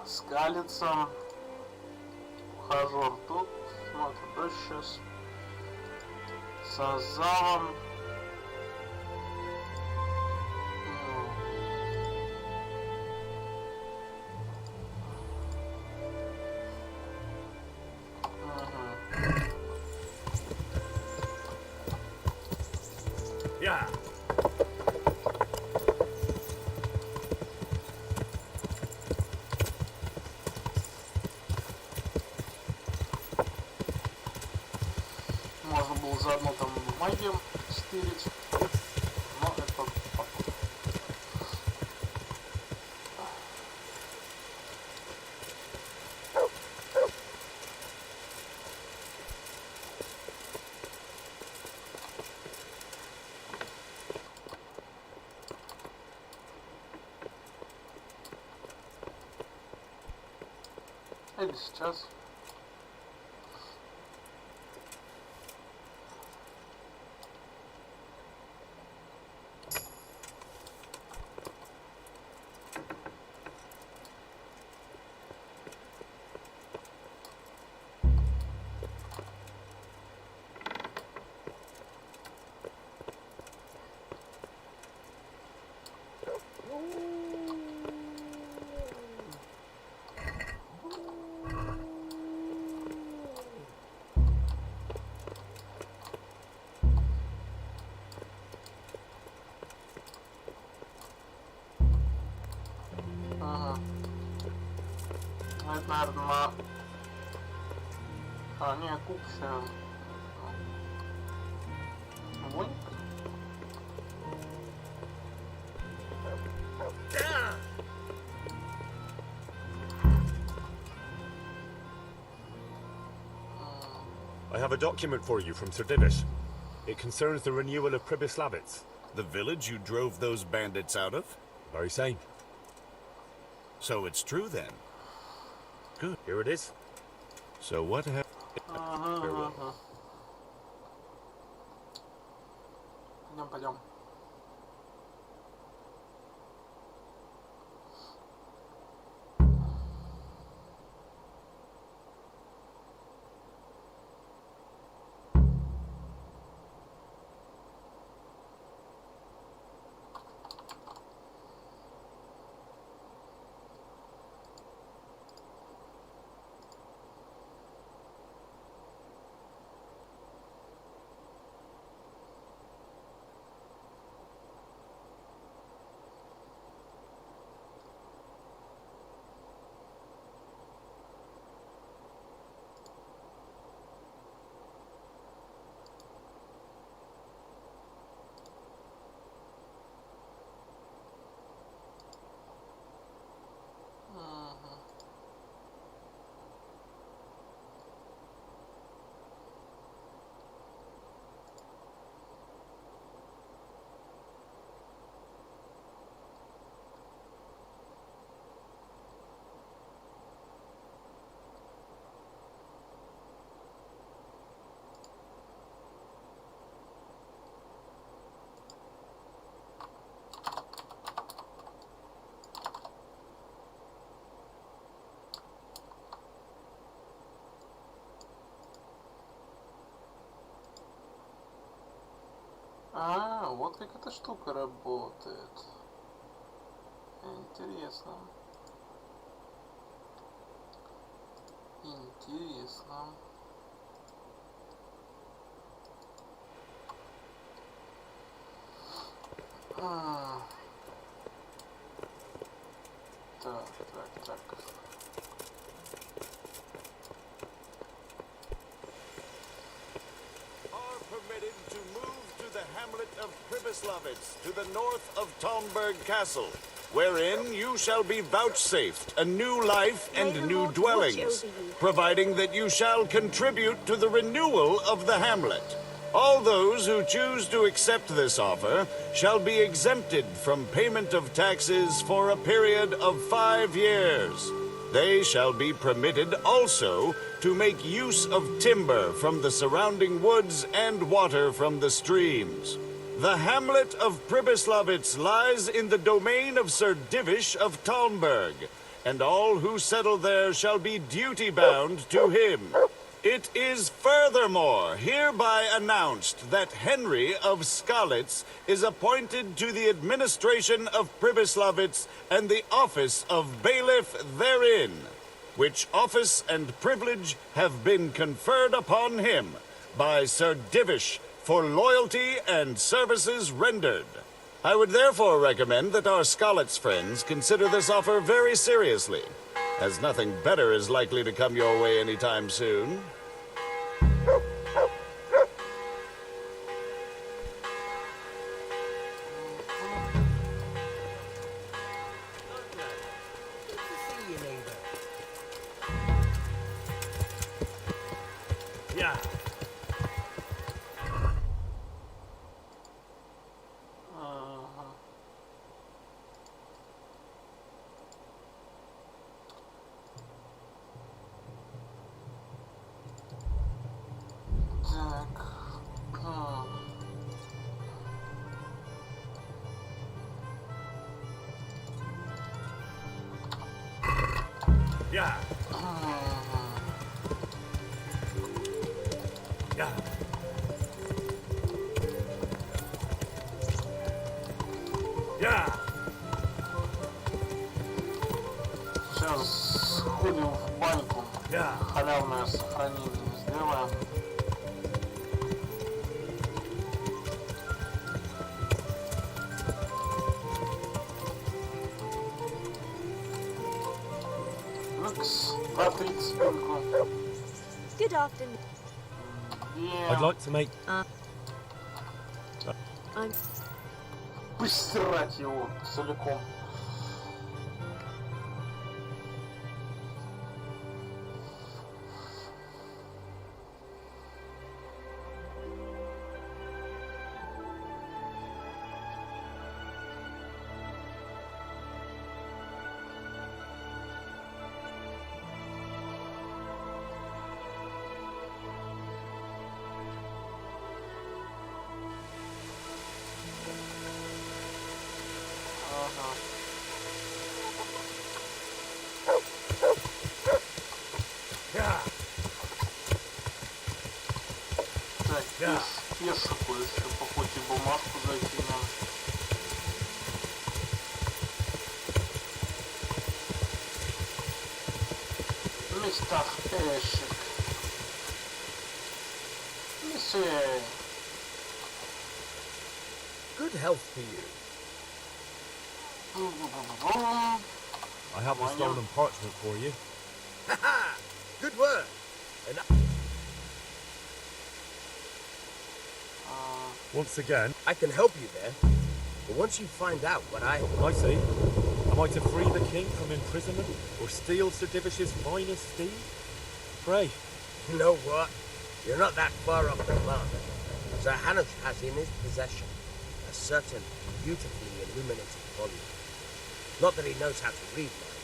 Скалится. Ухажер тут. Смотрит, да, сейчас. Со залом. Yeah. Можно было заодно там бумаги стырить. Но это потом. Или сейчас. Ага. Это, наверное, А, не, кукся. Вон. I have a document for you from Sir Divish. It concerns the renewal of Pribyslavitz. The village you drove those bandits out of? Very same. So it's true then? Good. Here it is. So what happened? Пойдем. А, вот как эта штука работает. Интересно. Интересно. Так. Permitted to move to the hamlet of Pribyslavitz, to the north of Talmberg Castle, wherein you shall be vouchsafed a new life and new dwellings, providing that you shall contribute to the renewal of the hamlet. All those who choose to accept this offer shall be exempted from payment of taxes for a period of 5 years. They shall be permitted also to make use of timber from the surrounding woods and water from the streams. The hamlet of Pribyslavitz lies in the domain of Sir Divish of Talmberg, and all who settle there shall be duty-bound to him. It is furthermore hereby announced that Henry of Skalitz is appointed to the administration of Pribyslavitz and the office of bailiff therein, which office and privilege have been conferred upon him by Sir Divish for loyalty and services rendered. I would therefore recommend that our Skalitz friends consider this offer very seriously, as nothing better is likely to come your way anytime soon. Yeah. Yeah. Yeah. Yeah. Сейчас сходим в баньку. Yeah. Халявное сохранение сделаем. Люкс, протрить спинку. Good afternoon. I'd like to make... I'm... Постирать его целиком. Так, пешику еще по пути бумажку закинем. Мистер Пешик. Месье. Good health to you. I have a stolen parchment for you. Ha! Good work. And Once again... I can help you there. But once you find out what I see. Am I to free the king from imprisonment, or steal Sir Divish's finest steed? Pray. You know what? You're not that far off the mark. Sir Hanush has in his possession a certain beautifully illuminated volume. Not that he knows how to read mine.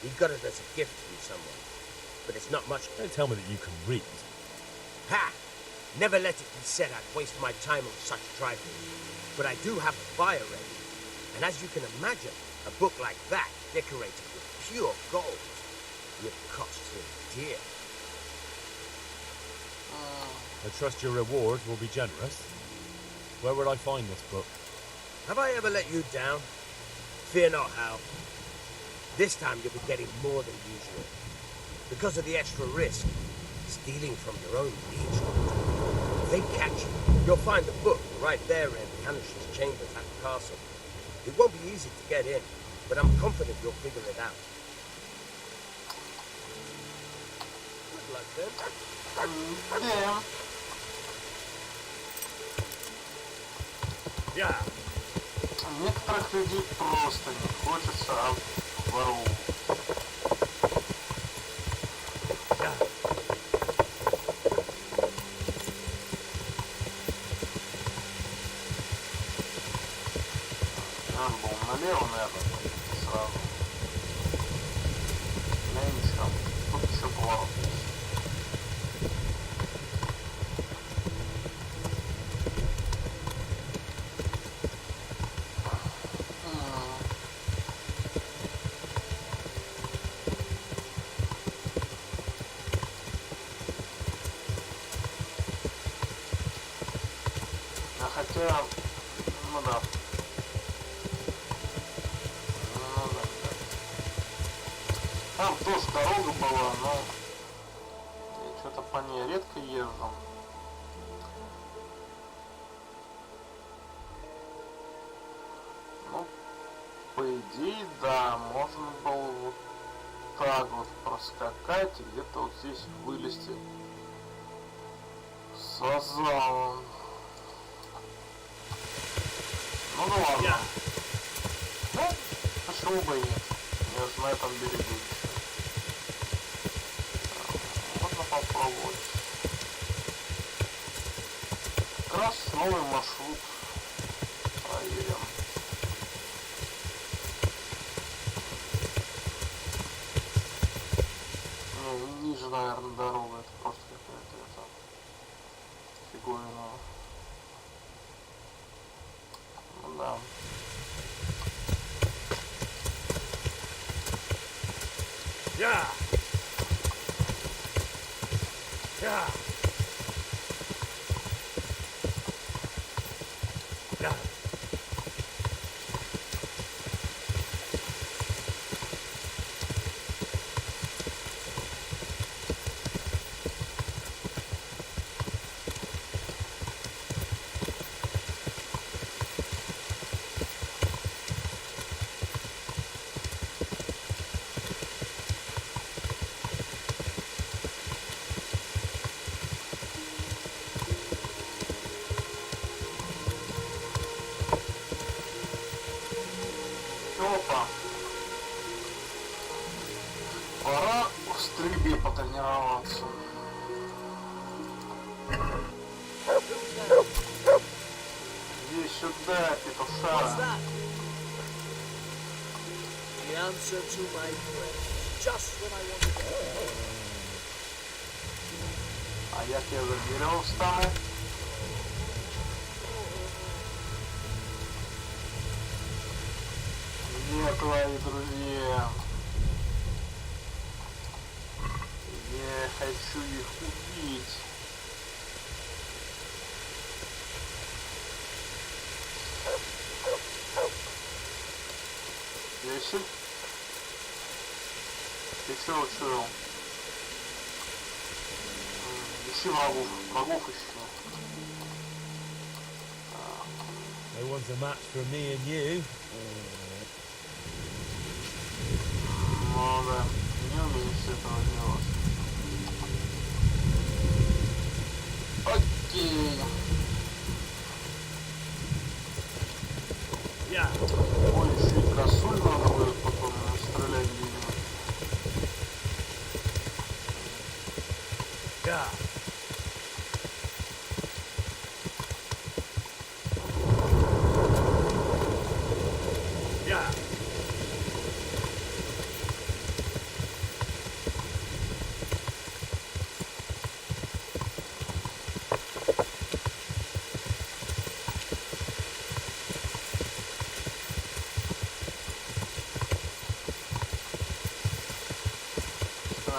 He got it as a gift from someone. But it's not much. Don't tell me that you can read. Ha! Never let it be said I'd waste my time on such trifles. But I do have a fire ready. And as you can imagine, a book like that, decorated with pure gold, would cost him dear. I trust your reward will be generous. Where would I find this book? Have I ever let you down? Fear not, Hal. This time you'll be getting more than usual. Because of the extra risk, stealing from your own liege. If they catch you, you'll find the book right there in Hanush's chambers at the castle. It won't be easy to get in, but I'm confident you'll figure it out. Good luck then. Yeah. Yeah. Некоторых людей просто не хочется обворовывать. Надо было налево, наверное, пойти сразу. Я ничего. Тут еще поворот есть. Хотя, ну да. Ну да. Там тоже дорога была, но я что-то по ней редко езжу. Ну, по идее, да, можно было вот так вот проскакать и где-то вот здесь вылезти со залом. Ну да ладно. Ну, почему бы и нет? Я же на этом берегу еще. Можно попробовать. Как раз новый маршрут. Проверим. Не, ниже, наверное, дорога. Это просто какая-то это фиговина. Ну да. Yeah. Yeah. Yeah. стрельбе потренироваться. Иди сюда, петуша. The answer to my prayer. Just when I wanted to. А я тебе за деревом встану. Где твои друзья? Я хочу их убить. Весель? Ты чего учуял? Ищи врагов. Врагов ищи. No one's a match for me and you. Ну да, не умеешь этого делать. Окей. Ой, еще и красуль надо будет потом стрелять где-нибудь.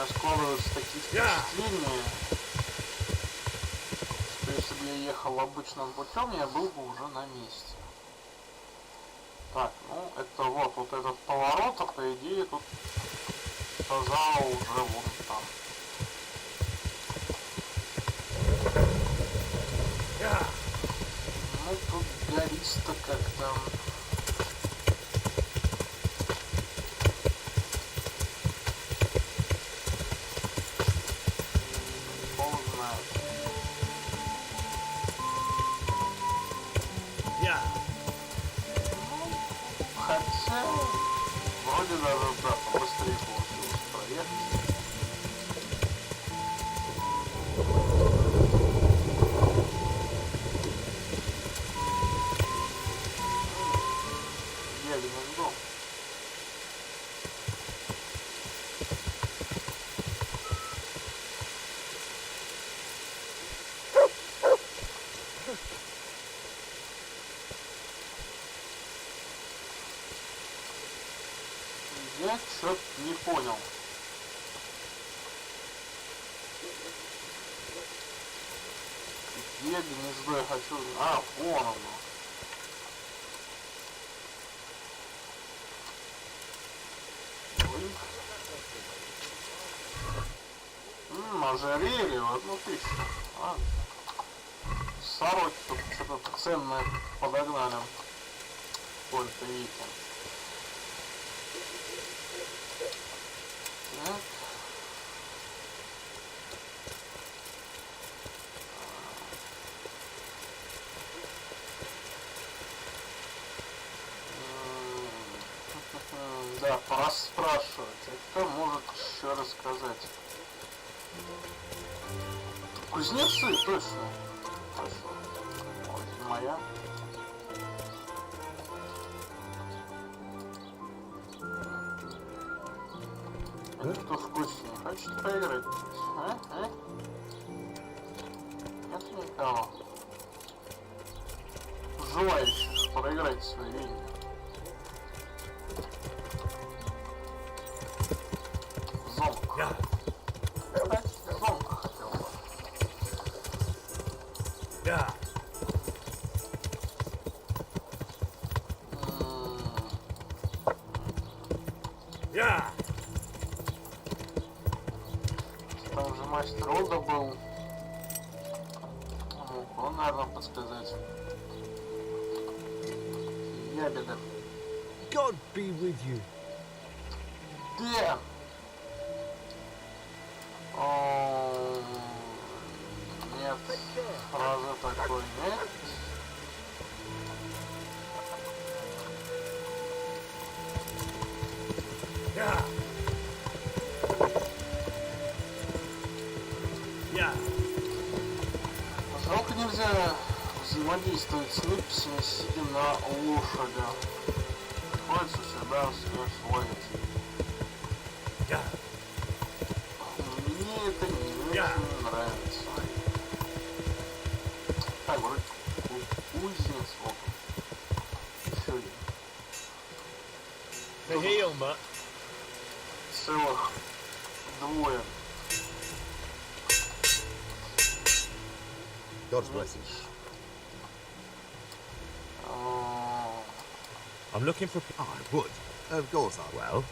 Складываются такие впечатления, что если бы я ехал обычным путем, я был бы уже на месте. Так, ну это вот этот поворот, а по идее тут зал уже вон там. Ну тут гористо как-то. Хотя, вроде даже, да, побыстрее получилось проехать. Едем в дом. Я чё-то не понял. Где гнездо я хочу... А, вон оно. Ожерелье в 1000. Ладно. Сороки тут что-то ценное подогнали. Сколько видите. Так. Да, пора спрашивать. А кто может еще рассказать? Кузнецы, точно. Точно. Вот моя. Кто вкуснее? Хочет поиграть? А? А? Нет никого. Желающих проиграть свои видео. Зомб. Зомб хотел бы. Там же мастер Олда был. Он, наверное, подсказать. Ябеда. God be with you. Где? Нет, фразы такой нет. взаимодействовать с неписями, сидя на лошади. Приходится всегда сводить. Мне это не очень нравится. Так, вроде кузнец, вот. Еще один. The heel, Matt. Целых двое. God's blessings. I'm looking for... I would. Of course I would. Well?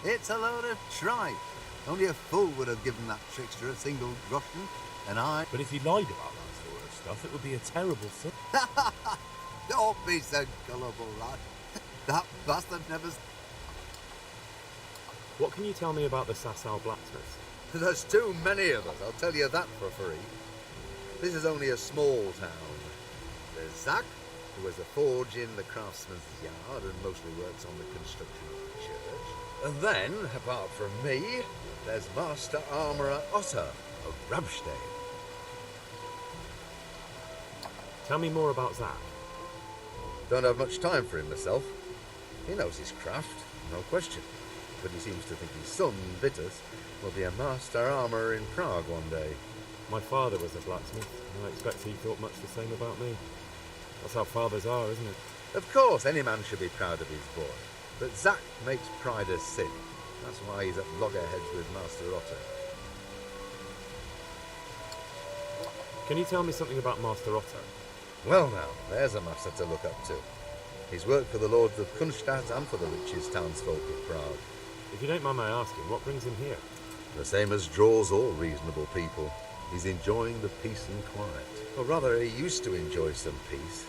It's a load of tripe. Only a fool would have given that trickster a single groschen, and I... But if he lied about that sort of stuff, it would be a terrible thing. Don't be so gullible, lad. That bastard never... What can you tell me about the Sasau blacksmith? There's too many of us, I'll tell you that for free. This is only a small town. There's Zach, who has a forge in the craftsman's yard and mostly works on the construction of the church. And then, apart from me, there's Master Armourer Otter of Ramstein. Tell me more about Zach. Don't have much time for him myself. He knows his craft, no question. But he seems to think his son, Vitus, will be a master armourer in Prague one day. My father was a blacksmith, and I expect he thought much the same about me. That's how fathers are, isn't it? Of course, any man should be proud of his boy. But Zach makes pride a sin. That's why he's at loggerheads with Master Otter. Can you tell me something about Master Otter? Well now, there's a master to look up to. He's worked for the lords of Kunstadt and for the richest townsfolk of Prague. If you don't mind my asking, what brings him here? The same as draws all reasonable people. He's enjoying the peace and quiet. Or rather, he used to enjoy some peace.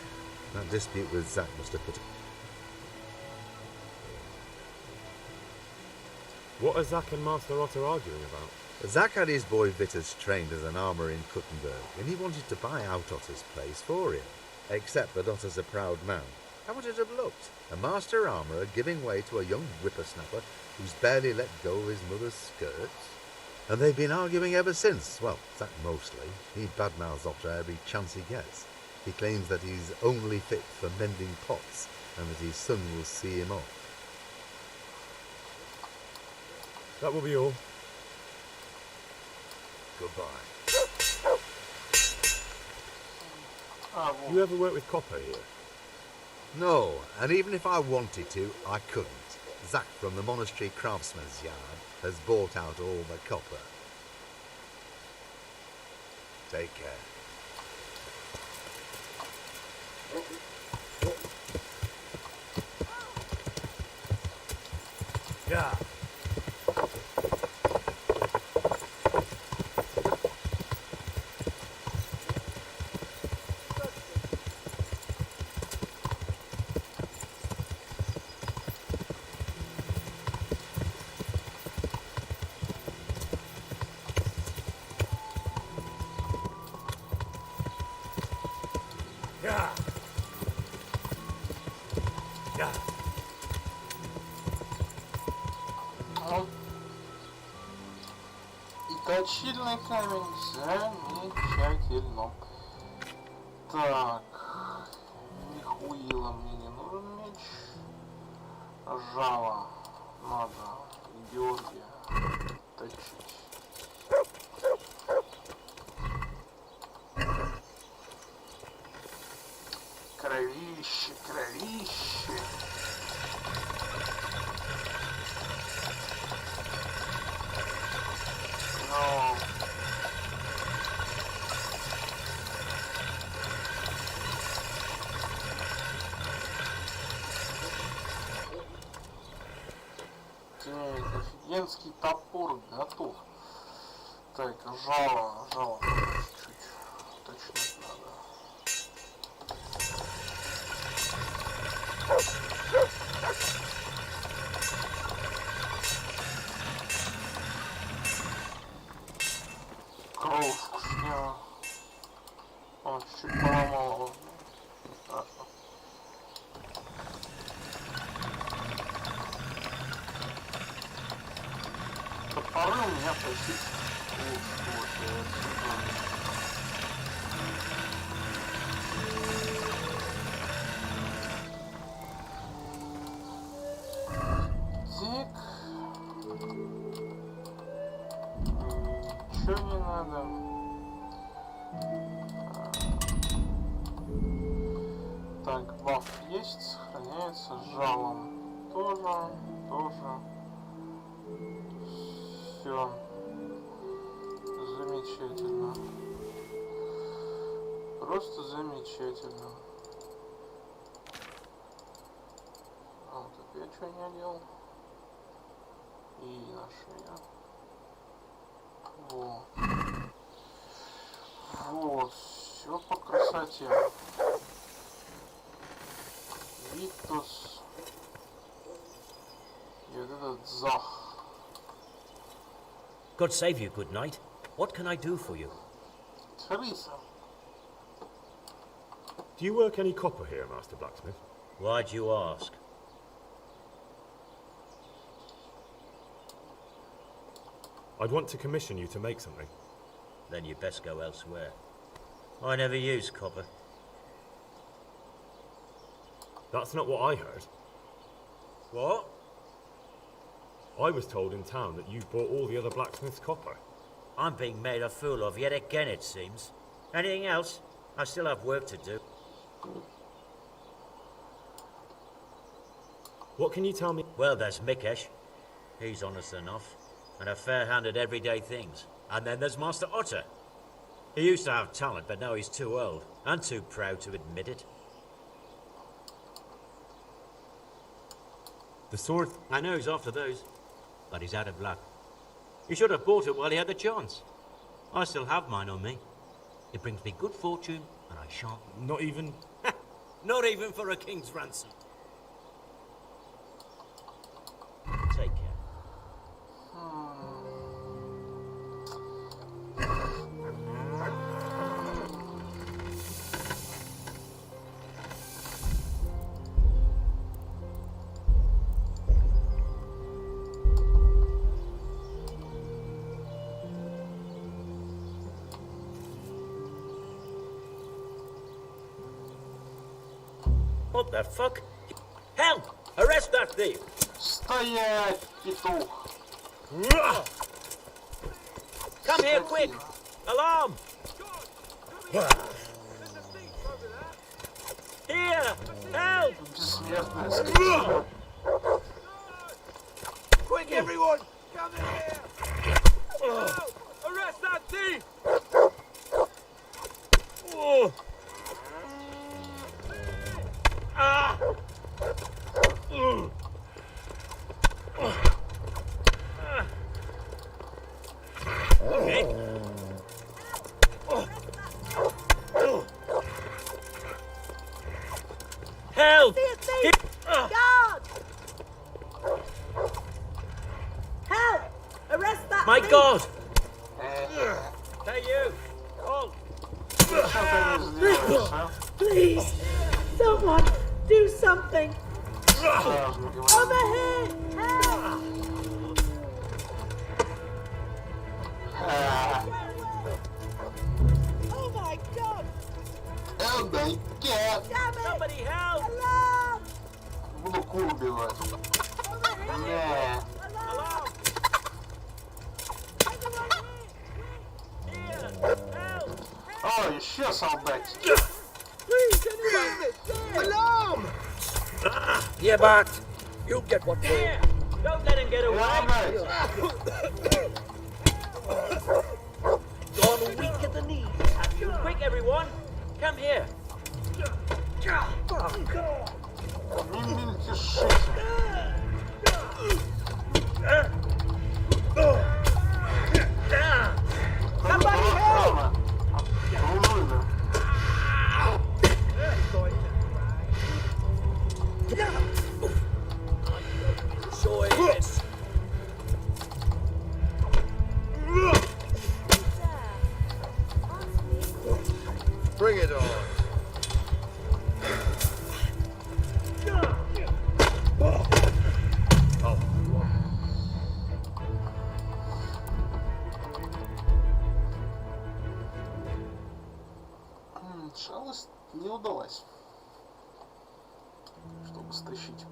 That dispute with Zach must have put... What are Zach and Master Otter arguing about? Zach had his boy Vitus trained as an armourer in Kuttenberg, and he wanted to buy out Otter's place for him. Except that Otter's a proud man. How would it have looked? A master armourer giving way to a young whippersnapper who's barely let go of his mother's skirts? And they've been arguing ever since. Well, Zach mostly. He badmouths Otter every chance he gets. He claims that he's only fit for mending pots, and that his son will see him off. That will be all. Goodbye. You ever work with copper here? No, and even if I wanted to, I couldn't. Zach from the monastery craftsman's yard has bought out all the copper. Take care. Yeah. Точильный камень, замечательно. Так, Михуила мне не нужен меч. Жало надо Георгия точить. Кровище, кровище. Но... Офигенский топор готов. Так, жало чуть-чуть точнуть надо. Кровушку снял. О, чуть-чуть поломал. Не страшно. Топоры у меня почти лучше. ничего не надо. Так, баф есть, сохраняется жалом. Тоже. Все. Замечательно. Просто замечательно. А вот опять что я делал? И на шею. Вот, все по красоте. Виктус. И вот этот зах. God save you, good knight. What can I do for you? Teresa. Do you work any copper here, Master Blacksmith? Why'd you ask? I'd want to commission you to make something. Then you'd best go elsewhere. I never use copper. That's not what I heard. What? I was told in town that you've bought all the other blacksmiths' copper. I'm being made a fool of yet again, it seems. Anything else? I still have work to do. What can you tell me? Well, there's Mikesh. He's honest enough, and a fair hand at everyday things. And then there's Master Otter. He used to have talent, but now he's too old, and too proud to admit it. The sword? I know he's after those, but he's out of luck. He should have bought it while he had the chance. I still have mine on me. It brings me good fortune, and I shan't... Not even... Not even for a king's ransom. Take care. What the fuck? Help! Arrest that thief! Стоять, петух! Come here, quick! Alarm! Here! Help! Бессмертная скотина. Quick, everyone! Come in here! Arrest that thief! Help! Guard! Help! Arrest that My thief! God! Hey, you! Oh! Please, someone, do something! Over here! Help! Oh my God! Oh my God! Damn it! Somebody help! Alarm! Буду кур убивать. Не. Alarm! Here! Help! О, еще солдатики. Please, anyone! Alarm! Yeah, but you'll get what for. Here! Don't let him get away! Gone weak at the knees. Quick, everyone! Come here! Не мельтешите. Somebody help! Пружина. Sure is. Bring it on. Шалость не удалась, чтобы стащить.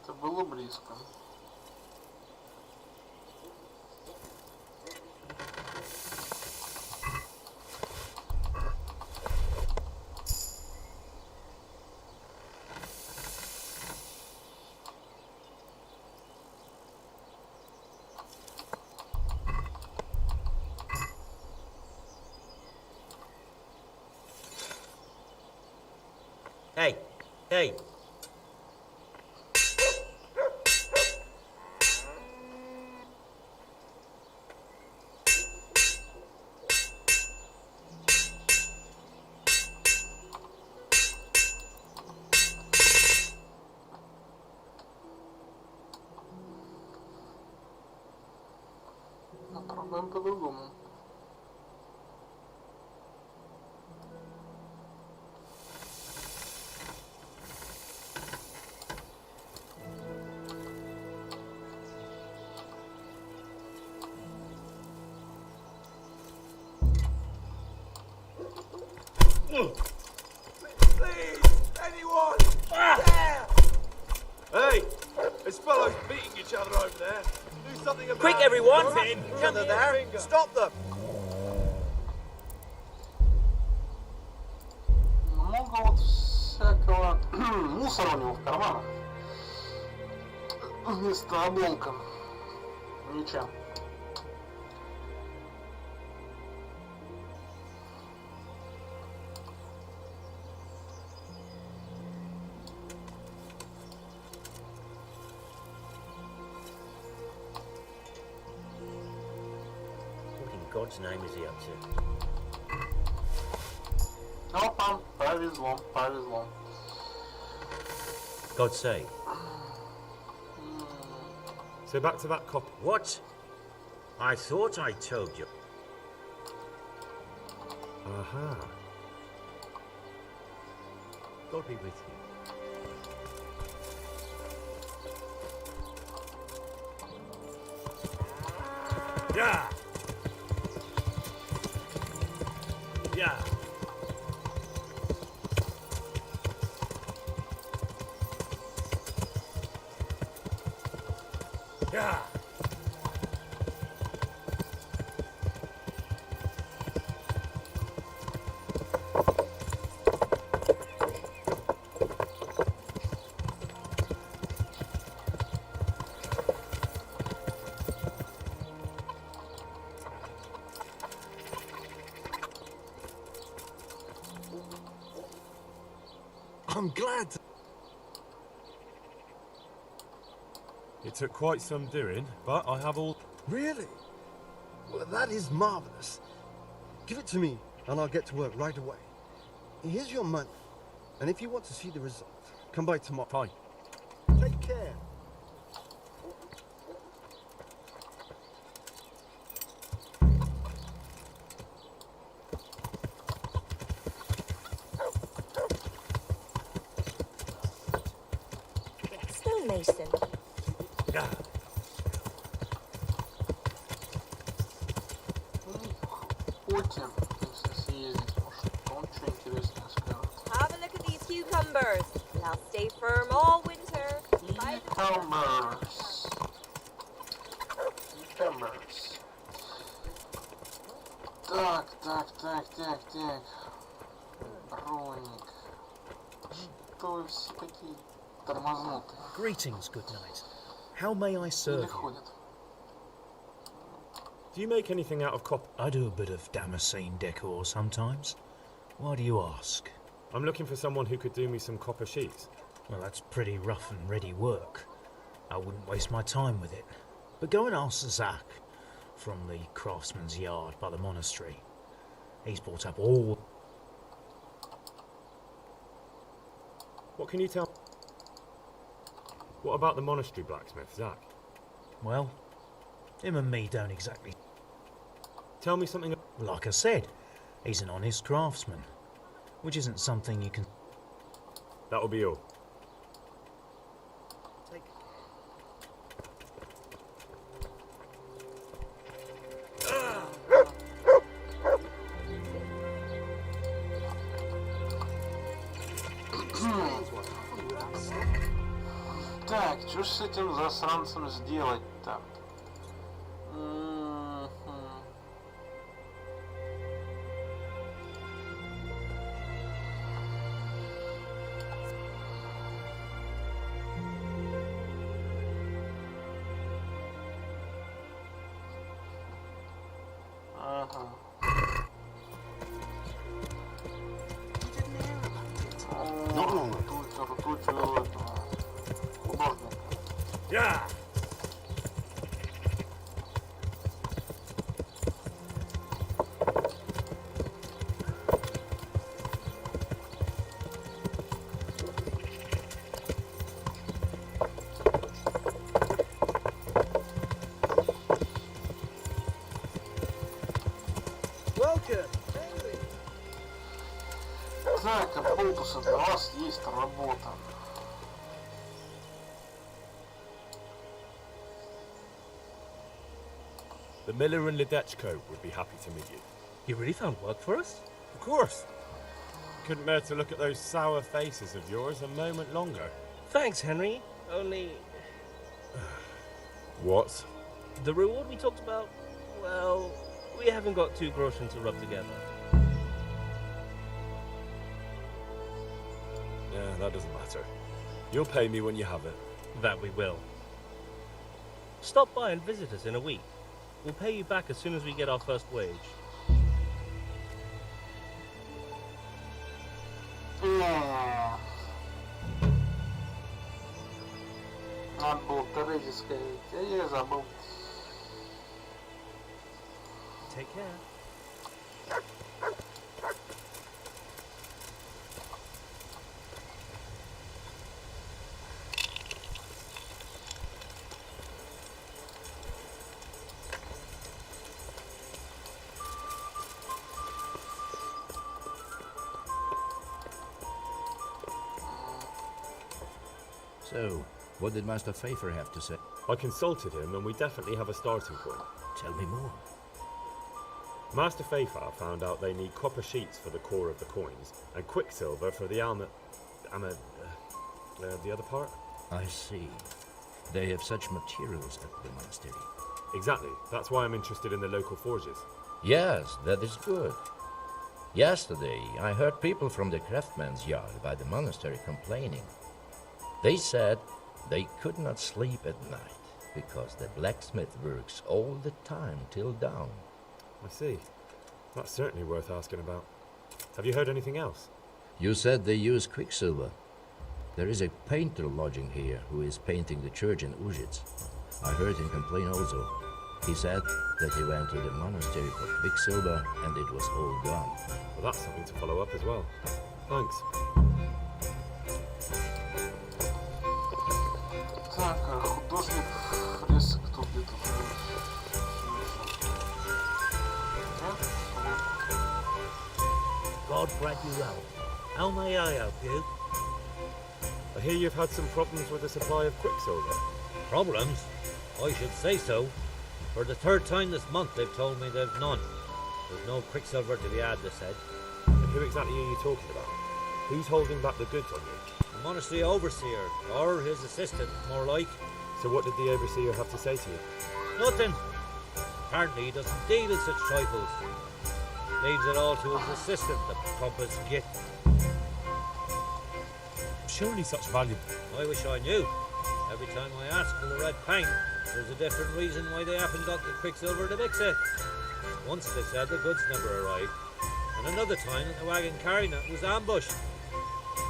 Это было близко. Hey, hey. Попробуем по-другому. Please, anyone! There! Hey, there's fellows beating each other over there. Do something about Quick, it. everyone! Come there! Stop them! Много вот всякого мусора у него в карманах. Вместо обломка меча. What in God's name is he up to? Опа, повезло, повезло. God's sake. So back to that copy. What? I thought I told you. Aha. God be with you. Yeah! Yeah! Yeah! I'm glad to... It took quite some doing, but I have all... Really? Well, that is marvelous. Give it to me, and I'll get to work right away. Here's your money, and if you want to see the result, come by tomorrow. Fine. Take care. Stonemason. Yeah! Хотим, если съездить, может, он что интересное скажет. Have a look at these cucumbers. They'll stay firm all winter. Cucumbers. Cucumbers. Так. Броник. Что вы все такие тормознутые? Greetings, good knight. How may I serve you? Ходят. Do you make anything out of copper? I do a bit of Damascene decor sometimes. Why do you ask? I'm looking for someone who could do me some copper sheets. Well, that's pretty rough and ready work. I wouldn't waste my time with it. But go and ask Zach from the craftsman's yard by the monastery. He's brought up all... What can you tell? What about the monastery blacksmith, Zach? Well, him and me don't exactly... Tell me something... Like I said, he's an honest craftsman, which isn't something you can... That'll be all. Так, что ж с этим засранцем сделать-то? Ага. Тут художник. Yeah. Так, Полтуса, для вас есть работа. The miller and Ledechko would be happy to meet you. You really found work for us? Of course. Couldn't bear to look at those sour faces of yours a moment longer. Thanks, Henry. Only... What? The reward we talked about, well, we haven't got 2 groschen to rub together. Yeah, that doesn't matter. You'll pay me when you have it. That we will. Stop by and visit us in a week. We'll pay you back as soon as we get our first wage. Надо было Терезе сказать, я забыл. Take care. So, what did Master Pfeiffer have to say? I consulted him and we definitely have a starting point. Tell me more. Master Pfeiffer found out they need copper sheets for the core of the coins and quicksilver for the the other part? I see. They have such materials at the monastery. Exactly. That's why I'm interested in the local forges. Yes, that is good. Yesterday, I heard people from the craftsman's yard by the monastery complaining. They said they could not sleep at night because the blacksmith works all the time till dawn. I see. That's certainly worth asking about. Have you heard anything else? You said they use quicksilver. There is a painter lodging here who is painting the church in Ujits. I heard him complain also. He said that he went to the monastery for quicksilver and it was all gone. Well, that's something to follow up as well. Thanks. Так, художник фресок тут где-то живет. God grant you well. How may I help you? I hear you've had some problems with the supply of quicksilver. Problems? I should say so. For the 3rd time this month they've told me they've none. There's no quicksilver to be had, they said. And who exactly are you talking about? Who's holding back the goods on you? The monastery overseer, or his assistant, more like. So what did the overseer have to say to you? Nothing. Apparently he doesn't deal with such trifles. Leaves it all to his assistant, the pompous git. Surely such value... I wish I knew. Every time I ask for the red paint, there's a different reason why they haven't got the quicksilver to mix it. Once they said the goods never arrived, and another time that the wagon carrying it was ambushed.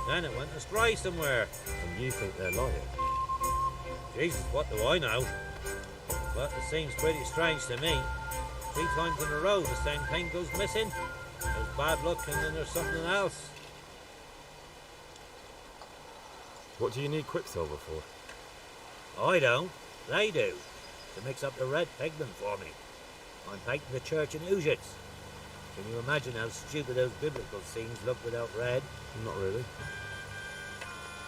Then it went astray somewhere. And you think they're lying? Jesus, what do I know? But it seems pretty strange to me. 3 times in a row the same paint goes missing. There's bad luck and then there's something else. What do you need Quicksilver for? I don't. They do. To mix up the red pigment for me. I'm painting the church in Ujits. Can you imagine how stupid those biblical scenes look without red? Not really.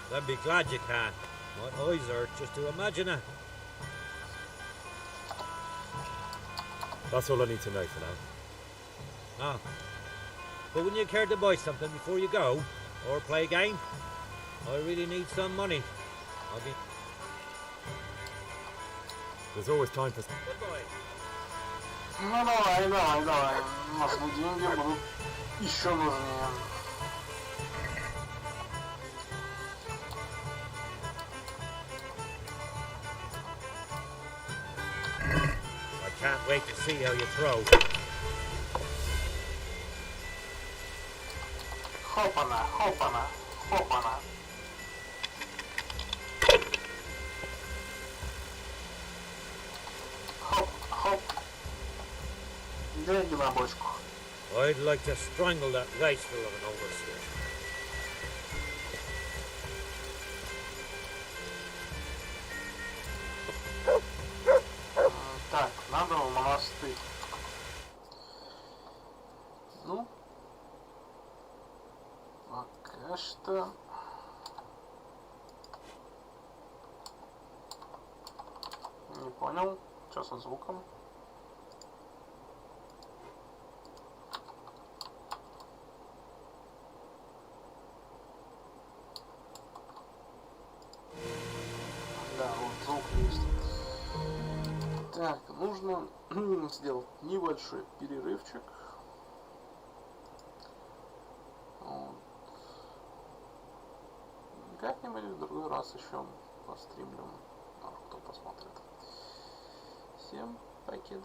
Then be glad you can. My eyes hurt just to imagine it. That's all I need to know for now. Ah. But wouldn't you care to buy something before you go? Or play a game? I really need some money. I'll be... There's always time for... Goodbye. Ну давай, давай, давай. У нас деньги будут еще нужнее. I can't wait to see how you throw. Хопана, хопана, хопана. Хоп, хоп. Деньги на бочку. I'd like to strangle that wastrel of an overseer. Так, надо в монастырь. Ну, пока что... Не понял, что со звуком? Да, вот звук есть. Так, нужно сделать небольшой перерывчик. Вот. Как-нибудь в другой раз еще постримлю. Кто посмотрит. Всем покеда.